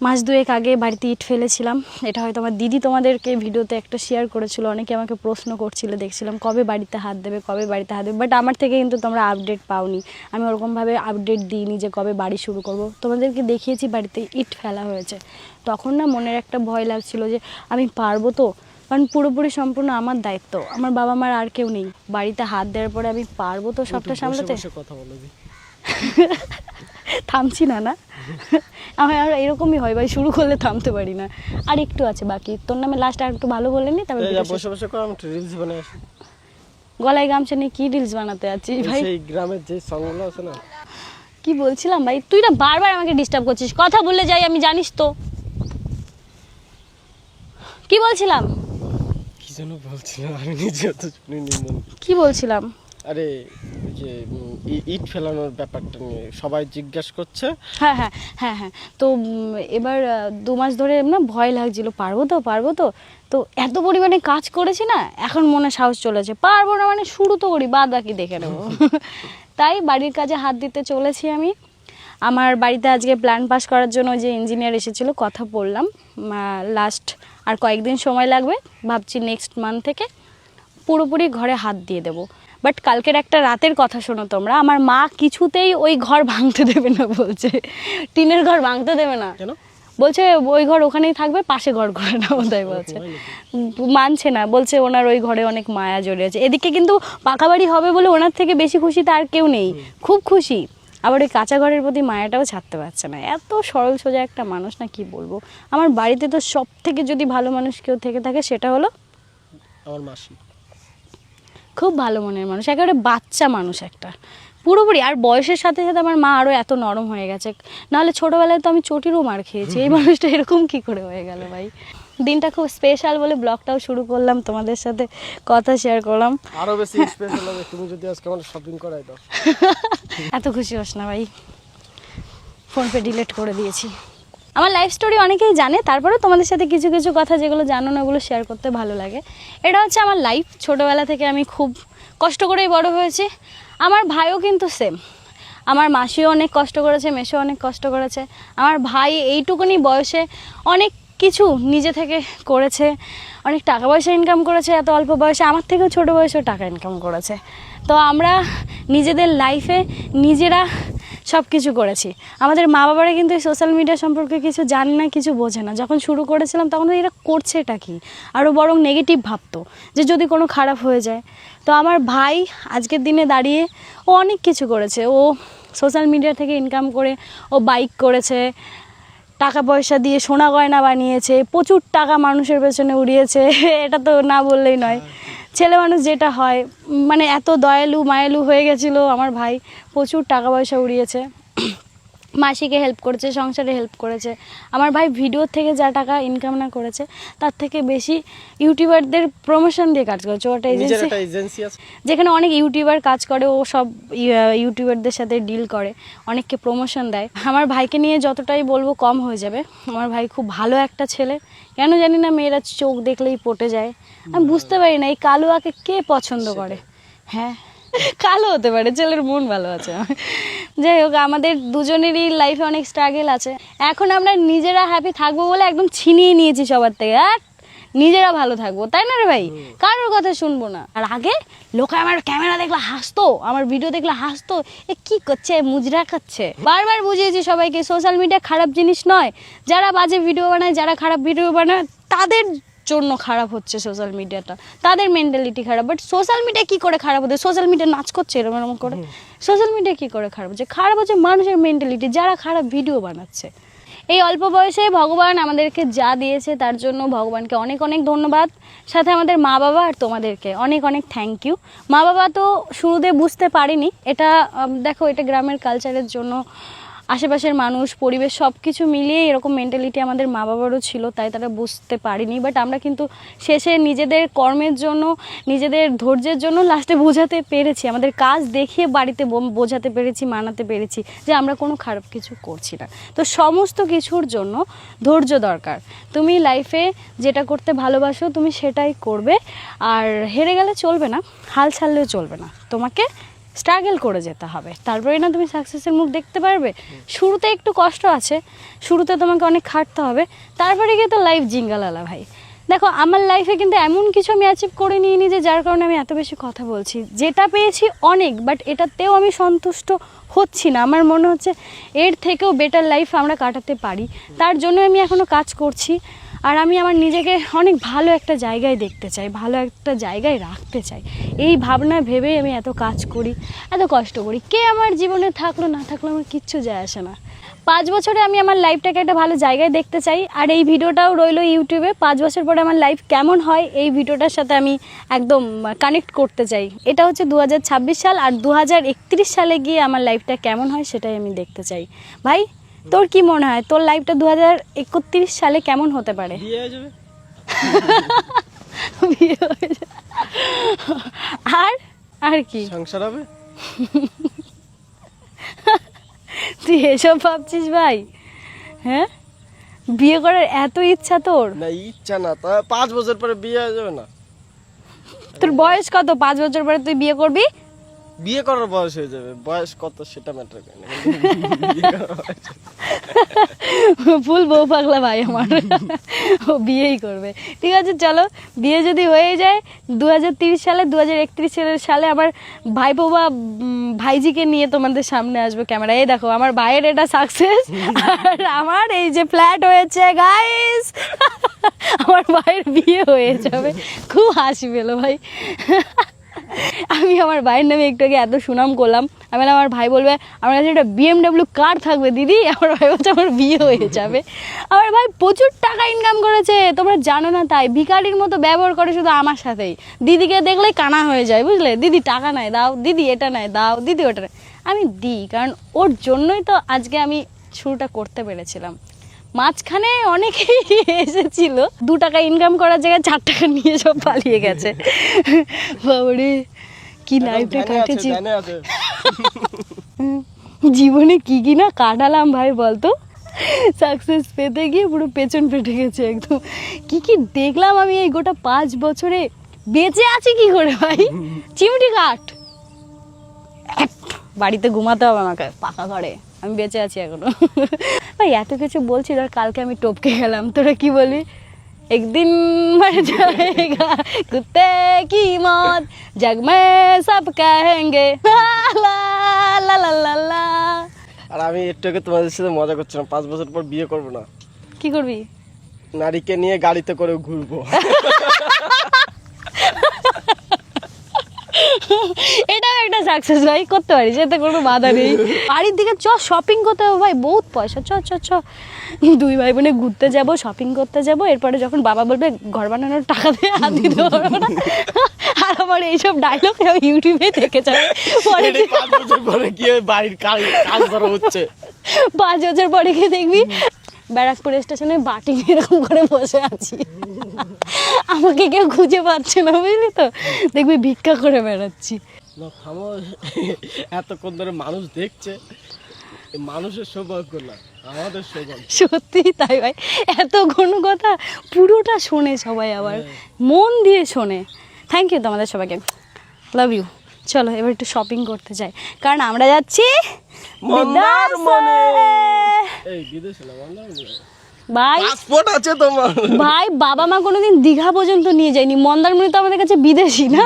মাস দুয়েক আগে বাড়িতে ইট ফেলেছিলাম, এটা হয়তো আমার দিদি তোমাদেরকে ভিডিওতে একটা শেয়ার করেছিল। অনেকে আমাকে প্রশ্ন করছিল, দেখছিলাম কবে বাড়িতে হাত দেবে, কবে বাড়িতে হাত দেবে, বাট আমার থেকে কিন্তু তোমরা আপডেট পাওনি। আমি ওরকমভাবে আপডেট দিইনি যে কবে বাড়ি শুরু করব। তোমাদেরকে দেখিয়েছি বাড়িতে ইট ফেলা হয়েছে, তখন না মনের একটা ভয় লাগছিল যে আমি পারবো তো, কারণ পুরোপুরি সম্পূর্ণ আমার দায়িত্ব, আমার বাবা মার আর কেউ নেই। বাড়িতে হাত দেওয়ার পরে আমি পারবো তো সবটা সামলাতে? কথা বলো দি। থামছি না না, আমার আর এরকমই হয় ভাই, শুরু করলে থামতে পারি না। আর একটু আছে বাকি, তোর নামে লাস্ট আর একটু ভালো বলে নি, তারপর বসে বসে করে আমি রিলস বানাই আসি। গলায় গামছা নিয়ে কি রিলস বানাতে আছি ভাই? সেই গ্রামের যে সংগুলো আছে না, কি বলছিলাম ভাই, তুই না বারবার আমাকে ডিস্টার্ব করছিস, কথা বললে যাই আমি, জানিস তো। কি বলছিলাম? কি যেন বলছিলাম আমি নিজে তো শুনিনি। কি বলছিলাম? আরে ওই যে ইট ফেলানোর ব্যাপারটা নিয়ে সবাই জিজ্ঞাসা করছে। হ্যাঁ হ্যাঁ হ্যাঁ হ্যাঁ, তো এবার 2 মাস ধরে না ভয় লাগছিল, পারবো তো পারবো তো। তো এত পরিমাণে কাজ করেছি না, এখন মনে সাহস চলেছে, পারবো না মানে শুরু তো করি, বাদ বাকি দেখে নেবো। তাই বাড়ির কাজে হাত দিতে চলেছি আমি। আমার বাড়িতে আজকে প্ল্যান পাস করার জন্য যে ইঞ্জিনিয়ার এসেছিলো, কথা বললাম, লাস্ট আর কয়েকদিন সময় লাগবে, ভাবছি নেক্সট মান্থ থেকে পুরোপুরি ঘরে হাত দিয়ে দেবো। বাট কালকের একটা রাতের কথা শোনো তোমরা, আমার মা কিছুতেই ওই ঘর ভাঙতে দেবে না বলছে, টিনের ঘর ভাঙতে দেবে না। কেন? বলছে ওই ঘর ওখানেই থাকবে, পাশে ঘর করে নাও, তাই বলছে। মানছে না, বলছে ওনার ওই ঘরে অনেক মায়া জড়িয়ে আছে। এদিকে কিন্তু পাকা বাড়ি হবে বলে ওনার থেকে বেশি খুশি তো আর কেউ নেই, খুব খুশি। আবার ওই কাঁচা ঘরের প্রতি মায়াটাও ছাড়তে পারছে না। এত সরল সোজা একটা মানুষ না, কি বলবো। আমার বাড়িতে তো সব থেকে যদি ভালো মানুষ কেউ থেকে থাকে সেটা হলো আমার মাসি। খুব ভালো মনের মানুষ, একেবারে বাচ্চা মানুষ একটা পুরোপুরি। আর বয়সের সাথে সাথে আমার মা আরও এত নরম হয়ে গেছে, নাহলে ছোটোবেলায় তো আমি চটিরও মার খেয়েছি। এই মানুষটা এরকম কি করে হয়ে গেল ভাই। দিনটা খুব স্পেশাল বলে ব্লগটাও শুরু করলাম, তোমাদের সাথে কথা শেয়ার করলাম। আরও বেশি স্পেশাল হবে তুমি যদি আজকে আমার শপিং করাই দাও। এত খুশি হোস না ভাই, ফোনপে ডিলিট করে দিয়েছি। আমার লাইফ স্টোরি অনেকেই জানে, তারপরে তোমাদের সাথে কিছু কিছু কথা যেগুলো জানো না ওগুলো শেয়ার করতে ভালো লাগে। এটা হচ্ছে আমার লাইফ। ছোটোবেলা থেকে আমি খুব কষ্ট করেই বড় হয়েছি। আমার ভাইও কিন্তু সেম, আমার মাসিও অনেক কষ্ট করেছে, মেসো অনেক কষ্ট করেছে। আমার ভাই এইটুকুনি বয়সে অনেক কিছু নিজে থেকে করেছে, অনেক টাকা পয়সা ইনকাম করেছে এত অল্প বয়সে, আমার থেকেও ছোটো বয়সেও টাকা ইনকাম করেছে। তো আমরা নিজেদের লাইফে নিজেরা সব কিছু করেছি। আমাদের মা বাবারা কিন্তু এই সোশ্যাল মিডিয়া সম্পর্কে কিছু জানে না, কিছু বোঝে না। যখন শুরু করেছিলাম তখন এরা করছে এটা কি, আরও বরং নেগেটিভ ভাবতো যে যদি কোনো খারাপ হয়ে যায়। তো আমার ভাই আজকের দিনে দাঁড়িয়ে ও অনেক কিছু করেছে। ও সোশ্যাল মিডিয়া থেকে ইনকাম করে ও বাইক করেছে, টাকা পয়সা দিয়ে সোনা গয়না বানিয়েছে, প্রচুর টাকা মানুষের পেছনে উড়িয়েছে। এটা তো না বললেই নয়, ছেলে মানুষ যেটা হয়, মানে এত দয়ালু মায়ালু হয়ে গেছিলো আমার ভাই, প্রচুর টাকা পয়সা উড়িয়েছে। মাসিকে হেল্প করেছে, সংসারে হেল্প করেছে। আমার ভাই ভিডিওর থেকে যা টাকা ইনকাম না করেছে তার থেকে বেশি ইউটিউবারদের প্রমোশন দিয়ে কাজ করেছে। ওটা নিজের এজেন্সি, একটা এজেন্সি আছে যেখানে অনেক ইউটিউবার কাজ করে, ও সব ইউটিউবারদের সাথে ডিল করে, অনেককে প্রমোশন দেয়। আমার ভাইকে নিয়ে যতটাই বলবো কম হয়ে যাবে। আমার ভাই খুব ভালো একটা ছেলে, কেন জানি না মেয়েরা চোখ দেখলেই পটে যায়। আমি বুঝতে পারি না এই কালুয়াকে কে পছন্দ করে। হ্যাঁ, কালো হতে পারে, ছেলের মন ভালো আছে। যাই হোক, আমাদের দুজনেরই লাইফে অনেক স্ট্রাগল আছে। এখন আমরা নিজেরা হ্যাপি থাকবো বলে একদম ছিনিয়ে নিয়েছি সবার থেকে। নিজেরা ভালো থাকবো, তাই না রে ভাই? কারোর কথা শুনবো না। আর আগে লোকে আমার ক্যামেরা দেখলে হাসতো, আমার ভিডিও দেখলে হাসতো, এ কি করছে, মুজরা খাচ্ছে। বারবার বুঝিয়েছি সবাইকে সোশ্যাল মিডিয়া খারাপ জিনিস নয়। যারা বাজে ভিডিও বানায়, যারা খারাপ ভিডিও বানায়, তাদের জন্য খারাপ হচ্ছে সোশ্যাল মিডিয়াটা, তাদের মেন্টালিটি খারাপ। বাট সোশ্যাল মিডিয়া কি করে খারাপ হচ্ছে? সোশ্যাল মিডিয়া নাচ করছে এরকম এরকম করে। সোশ্যাল মিডিয়া কি করে খারাপ হচ্ছে? খারাপ হচ্ছে মানুষের মেন্টালিটি, যারা খারাপ ভিডিও বানাচ্ছে। এই অল্প বয়সে ভগবান আমাদেরকে যা দিয়েছে তার জন্য ভগবানকে অনেক অনেক ধন্যবাদ। সাথে আমাদের মা বাবা আর তোমাদেরকে অনেক অনেক থ্যাংক ইউ। মা বাবা তো শুরুতে বুঝতে পারিনি এটা, দেখো এটা গ্রামের কালচারের জন্য, আশেপাশের মানুষ, পরিবেশ সব কিছু মিলিয়ে এরকম মেন্টালিটি আমাদের মা বাবারও ছিল, তাই তারা বুঝতে পারিনি। বাট আমরা কিন্তু শেষে নিজেদের কর্মের জন্য, নিজেদের ধৈর্যের জন্য লাস্টে বোঝাতে পেরেছি, আমাদের কাজ দেখিয়ে বাড়িতে বোঝাতে পেরেছি, মানাতে পেরেছি যে আমরা কোনো খারাপ কিছু করছি না। তো সমস্ত কিছুর জন্য ধৈর্য দরকার। তুমি লাইফে যেটা করতে ভালোবাসো তুমি সেটাই করবে। আর হেরে গেলে চলবে না, হাল ছাড়লেও চলবে না, তোমাকে স্ট্রাগল করে যেতে হবে, তারপরে না তুমি সাকসেসের মুখ দেখতে পারবে। শুরুতে একটু কষ্ট আছে, শুরুতে তোমাকে অনেক খাটতে হবে, তারপরে গিয়ে তো লাইফ জিঙ্গালালা ভাই। দেখো আমার লাইফে কিন্তু এমন কিছু আমি অ্যাচিভ করে নিইনি যে যার কারণে আমি এত বেশি কথা বলছি। যেটা পেয়েছি অনেক, বাট এটাতেও আমি সন্তুষ্ট হচ্ছি না। আমার মনে হচ্ছে এর থেকেও বেটার লাইফ আমরা কাটাতে পারি, তার জন্য আমি এখনও কাজ করছি। আর আমি আমার নিজেকে অনেক ভালো একটা জায়গায় দেখতে চাই, ভালো একটা জায়গায় রাখতে চাই। এই ভাবনা ভেবেই আমি এত কাজ করি, এত কষ্ট করি। কে আমার জীবনে থাকলো না থাকলো আমার কিচ্ছু যায় আসে না। 5 বছরে আমি আমার লাইফটাকে একটা ভালো জায়গায় দেখতে চাই। আর এই ভিডিওটাও রইলো ইউটিউবে। 5 বছর পরে আমার লাইফ কেমন হয় এই ভিডিওটার সাথে আমি একদম কানেক্ট করতে চাই। এটা হচ্ছে 2026 সাল, আর 2031 সালে গিয়ে আমার লাইফটা কেমন হয় সেটাই আমি দেখতে চাই। ভাই তোর কি মনে হয় তোর লাইফটা 2031 সালে কেমন হতে পারে? বিয়ে হয়ে যাবে। বিয়ে হয়ে যাবে। আর কি সংসার হবে। তুই এসব ভাবছিস ভাই? হ্যাঁ, বিয়ে করার এত ইচ্ছা তোর? না ইচ্ছা না, তা 5 বছর পরে বিয়ে হয়ে যাবে না? তোর বয়স কত? 5 বছর পরে তুই বিয়ে করবি? বিয়ে করার বয়স হয়ে যাবে, বয়স কত সেটা ম্যাটার করে না। ফুল বউ পাগলা ভাই আমার, ও বিয়েই করবে। ঠিক আছে চলো, বিয়ে যদি হয়ে যায় 2030 সালে, 2031 সালে আমার ভাইপো বা ভাইজিকে নিয়ে তোমাদের সামনে আসবে ক্যামেরা। এই দেখো আমার ভাইয়ের এটা সাকসেস, আর আমার এই যে ফ্ল্যাট হয়েছে গাইস, আমার ভাইয়ের বিয়ে হয়ে যাবে। খুব হাসি পেলো ভাই। আমি আমার ভাইয়ের নামে একটু আগে এত সুনাম করলাম, আমি আমার ভাই বলবে আমার কাছে একটা BMW কার থাকবে দিদি। আমার ভাই বলছে আমার বিয়ে হয়ে যাবে। আমার ভাই প্রচুর টাকা ইনকাম করেছে, তোমরা জানো না তাই ভিখারির মতো ব্যবহার করে শুধু আমার সাথেই। দিদিকে দেখলেই কানা হয়ে যায়, বুঝলে? দিদি টাকা নেয় দাও, দিদি এটা নেয় দাও, দিদি ওটা নেয়। আমি দিই, কারণ ওর জন্যই তো আজকে আমি শুরুটা করতে পেরেছিলাম। মাঝখানে অনেকেই এসেছিল 2 টাকা ইনকাম করার জায়গায় 4 টাকা নিয়ে সব পালিয়ে গেছে। বাবারে কি লাইফটা কাটেছি, জীবনে কি কি না কাটালাম ভাই বলতো। সাকসেস পেতে গিয়ে পুরো পেছন ফেটে গেছে একদম। কি কি দেখলাম আমি এই গোটা 5 বছরে। বেঁচে আছি কি করে ভাই? চিমটি কাঠ, বাড়িতে ঘুমাতে হবে আমাকে পাকা ঘরে, আমি বেঁচে আছি এখনো। ভাই এত কিছু বলছি, ধর কালকে আমি টপকে গেলাম, তোরা কি বলবি? একদিন মর যাएगा कुत्ते की मौत जग में सब कहेंगे ला ला ला ला ला। আর আমি একটু আগে তোমাদের সাথে মজা করছিলাম, 5 বছর পর বিয়ে করবো না। কি করবি? নারীকে নিয়ে গাড়িতে করে ঘুরবো। এটাও একটা সাকসেস ভাই, করতে পারিস, এতে কোনো বাধা নেই। বাড়ির দিকে চ, শপিং করতে হবে ভাই, বহুত পয়সা, চ চ চ। দুই ভাই বোনে ঘুরতে যাব, শপিং করতে যাব, এরপরে যখন বাবা বলবে ঘর বানানোর টাকা দিয়ে হাত দিতে পারবো না, আর আমার এইসব ডায়লগ ইউটিউবে দেখে যাবে। পরে 5 বছর পরে কি বাড়ির কাজ করা হচ্ছে, 5 বছর পরে গিয়ে দেখবি ব্যারাকপুর স্টেশনে বাটি এরকম করে বসে আছি, আমাকে কেউ খুঁজে পাচ্ছে না, বুঝলি তো, দেখবি ভিক্ষা করে বেড়াচ্ছি। না থামো, এতক্ষণ ধরে মানুষ দেখছে, মানুষের সৌভাগ্য না, আমাদের সৌভাগ্য। সত্যি তাই ভাই, এত ঘন কথা পুরোটা শোনে সবাই, আবার মন দিয়ে শোনে। থ্যাংক ইউ তোমাদের সবাইকে, লাভ ইউ। চলো এবার একটু শপিং করতে যাই, কারণ আমরা যাচ্ছি মন্দারমণি। এই বিদেশে না মন্দারমণি, ভাই। পাসপোর্ট আছে তোমার? ভাই বাবা মা কোনোদিন দীঘা পর্যন্ত নিয়ে যায়নি, মন্দারমণি তো আমাদের কাছে বিদেশি না।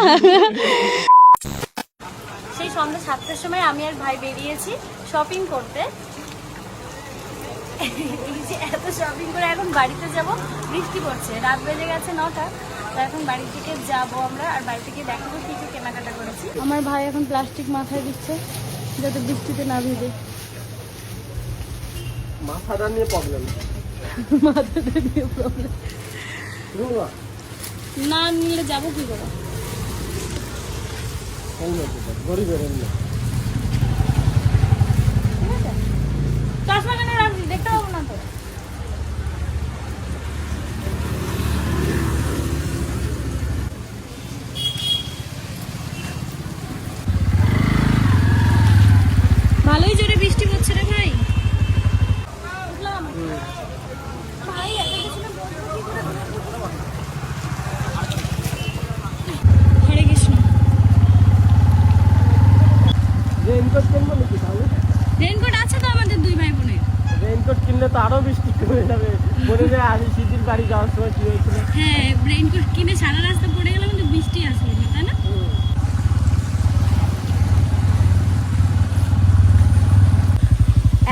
সেই সন্ধ্যা 7টার সময় আমি আর ভাই বেরিয়েছি শপিং করতে। এই যে এত শপিং করে এখন বাড়িতে যাব, বৃষ্টি পড়ছে, রাত বেজে গেছে 9টা, তো এখন বাড়ির দিকে যাব আমরা, আর বাড়ি থেকে দেখাবো কি কি কেনাকাটা করেছি। আমার ভাই এখন প্লাস্টিক মাথায় দিচ্ছে যাতে বৃষ্টিতে না ভিজে। মাথাটা নিয়ে প্রবলেম, মাথাটা নিয়ে প্রবলেম, না নিলে যাবো কি করে? গরিবের এমনি। চশমা কেন রাখছি, দেখতে পাবো না তো। ভালোই জোরে বৃষ্টি পড়ছে রে ভাই। ভাই এত কিছু না বলবো কি করে? হরে কৃষ্ণ। রেইনকোট কিনবো নাকি তাহলে? রেইনকোট আছে তো আমাদের দুই ভাই বোনের। রেইনকোট কিনলে তো আরো বৃষ্টি কমে যাবে। মনে যায় আমি সিদ্ধির বাড়ি যাওয়ার সময় কি হয়েছিল, হ্যাঁ রেইনকোট কিনে সারা রাস্তা পড়ে গেলাম কিন্তু বৃষ্টি আসলো না, তাই না?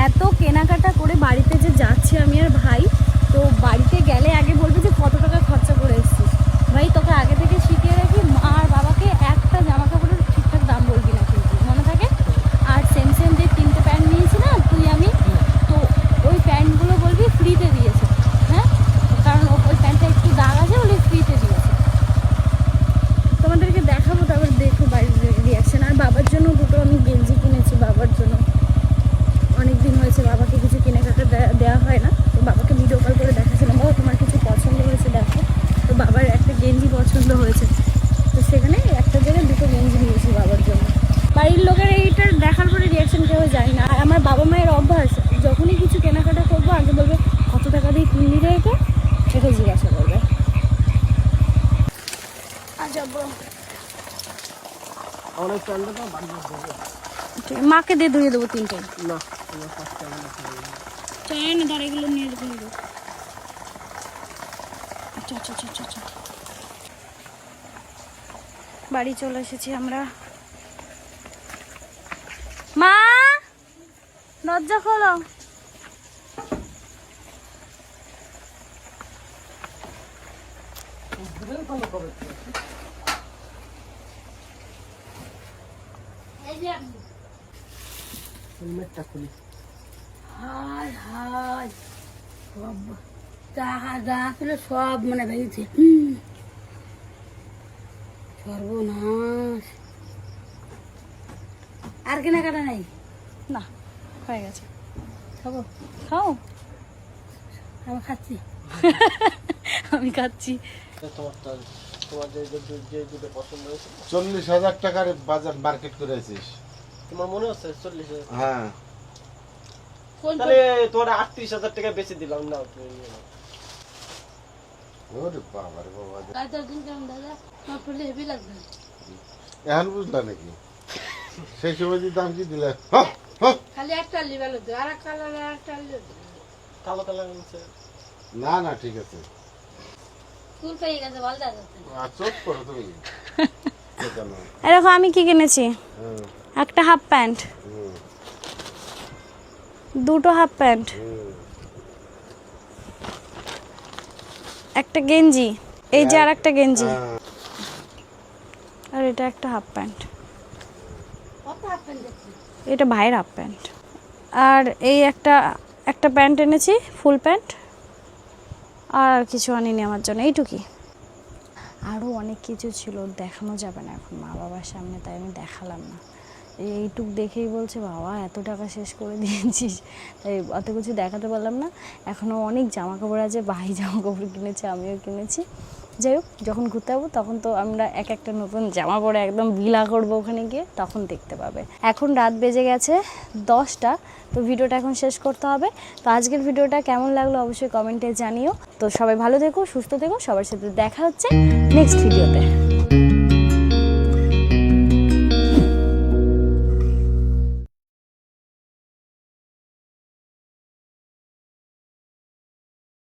এত কেনাকাটা করে বাড়িতে যে যাচ্ছি আমি আর ভাই, তো বাড়িতে গেলে আগে বলবে যে কত টাকা খরচা করে এসেছিস। ভাই তোকে আগে থেকে শিখিয়ে রাখি, মা আর বাবাকে একটা জামা কাপড়ের ঠিকঠাক দাম বলবি না কিন্তু, মনে থাকে। আর সেম সেম যে 3টে প্যান্ট নিয়েছি না তুই আমি, তো ওই প্যান্টগুলো বলবি ফ্রিতে দিয়েছে, হ্যাঁ, কারণ ওই প্যান্টটা একটু দাগ আছে বলে ফ্রিতে দিয়েছে। তোমাদেরকে দেখাবো, তারপর দেখো বাড়ির রিয়াকশন। আর বাবার জন্য দুটো আমি গেঞ্জি কিনেছি, বাবার জন্য অনেক দিন হয়েছে বাবাকে কিছু কেনাকাটা দেওয়া হয় না, তো বাবাকে ভিডিও কল করে দেখাছিলাম, বাবা তোমার কিছু পছন্দ হয়েছে দেখো। তো বাবার একটা গেঞ্জি পছন্দ হয়েছে, তো সেখানে একটা জায়গায় দুটো গেঞ্জি নিয়েছি বাবার জন্য। বাড়ির লোকের এইটার দেখার পরে রিয়াকশন কেউ যায় না। আর আমার বাবা মায়ের অভ্যাস, যখনই কিছু কেনাকাটা করবো আগে বলবে কত টাকা দিয়ে কিনলি রে এটা, এটা জিজ্ঞাসা করবে। আর যাবো অনেক প্যান্টটা তো বাড়ি যাবে মাকে দিয়ে ধুয়ে দেবো 3টে। না। চাই না দাঁড়িয়েগুলো নিয়ে যেতে হবে। আচ্ছা আচ্ছা আচ্ছা আচ্ছা, বাড়ি চলে এসেছি আমরা। মা দরজা খোলো। হেলমেটটা খুলি। হায় হায়, সব টাকা যা ছিল সব মানে ভেঙেছে, সর্বনাশ। আর কেনাকাটা নেই? না হয়ে গেছে, খাবো খাও। আমি খাচ্ছি। আমি খাচ্ছি। তোমার যে দুটো পছন্দ হয়েছে 40,000 টাকার বাজার মার্কেট করেছিস? তোমার মনে হচ্ছে 40,000? হ্যাঁ, তাহলে তোমার 38,000 টাকা বেশি দিলাম না, তুমি নিয়ে নাও। ওরে বাবা রে বাবা, কাজের দিন কেমন দাদা, আমার পড়লে হেভি লাগবে। এখন বুঝলা নাকি? সেই সময় যদি দাম কি দিলে? খালি একটা লিবেল হতো, আর এক কালার আর একটা কালো কালার নিচ্ছে। না না, ঠিক আছে, চুল পেয়ে গেছে, ভালো দাদা। চোখ করো তুমি। এরকম আমি কি কিনেছি, একটা হাফ প্যান্ট, দুটো হাফ প্যান্ট, একটা গেঞ্জি, এই যে আর একটা গেঞ্জি, আর এটা একটা হাফ প্যান্ট, কত হাফ প্যান্ট দেখছি। এটা ভাইয়ের হাফ প্যান্ট। আর এই একটা প্যান্ট এনেছি, ফুল প্যান্ট। আর কিছু আনিনি আমার জন্য, এইটুকুই। আরও অনেক কিছু ছিল, দেখানো যাবে না এখন মা বাবার সামনে, তাই আমি দেখালাম না। এইটুক দেখেই বলছে বাবা এত টাকা শেষ করে দিয়েছিস, তাই অত কিছু দেখাতে পারলাম না। এখনও অনেক জামা কাপড় আছে, ভাই জামা কাপড় কিনেছে, আমিও কিনেছি। যাই হোক, যখন ঘুরতে যাবো তখন তো আমরা এক একটা নতুন জামা পরে একদম বিলা করবো ওখানে গিয়ে, তখন দেখতে পাবে। এখন রাত বেজে গেছে 10টা, তো ভিডিওটা এখন শেষ করতে হবে। তো আজকের ভিডিওটা কেমন লাগলো অবশ্যই কমেন্টে জানিও। তো সবাই ভালো থেকো, সুস্থ থেকো, সবার সাথে দেখা হচ্ছে নেক্সট ভিডিওতে।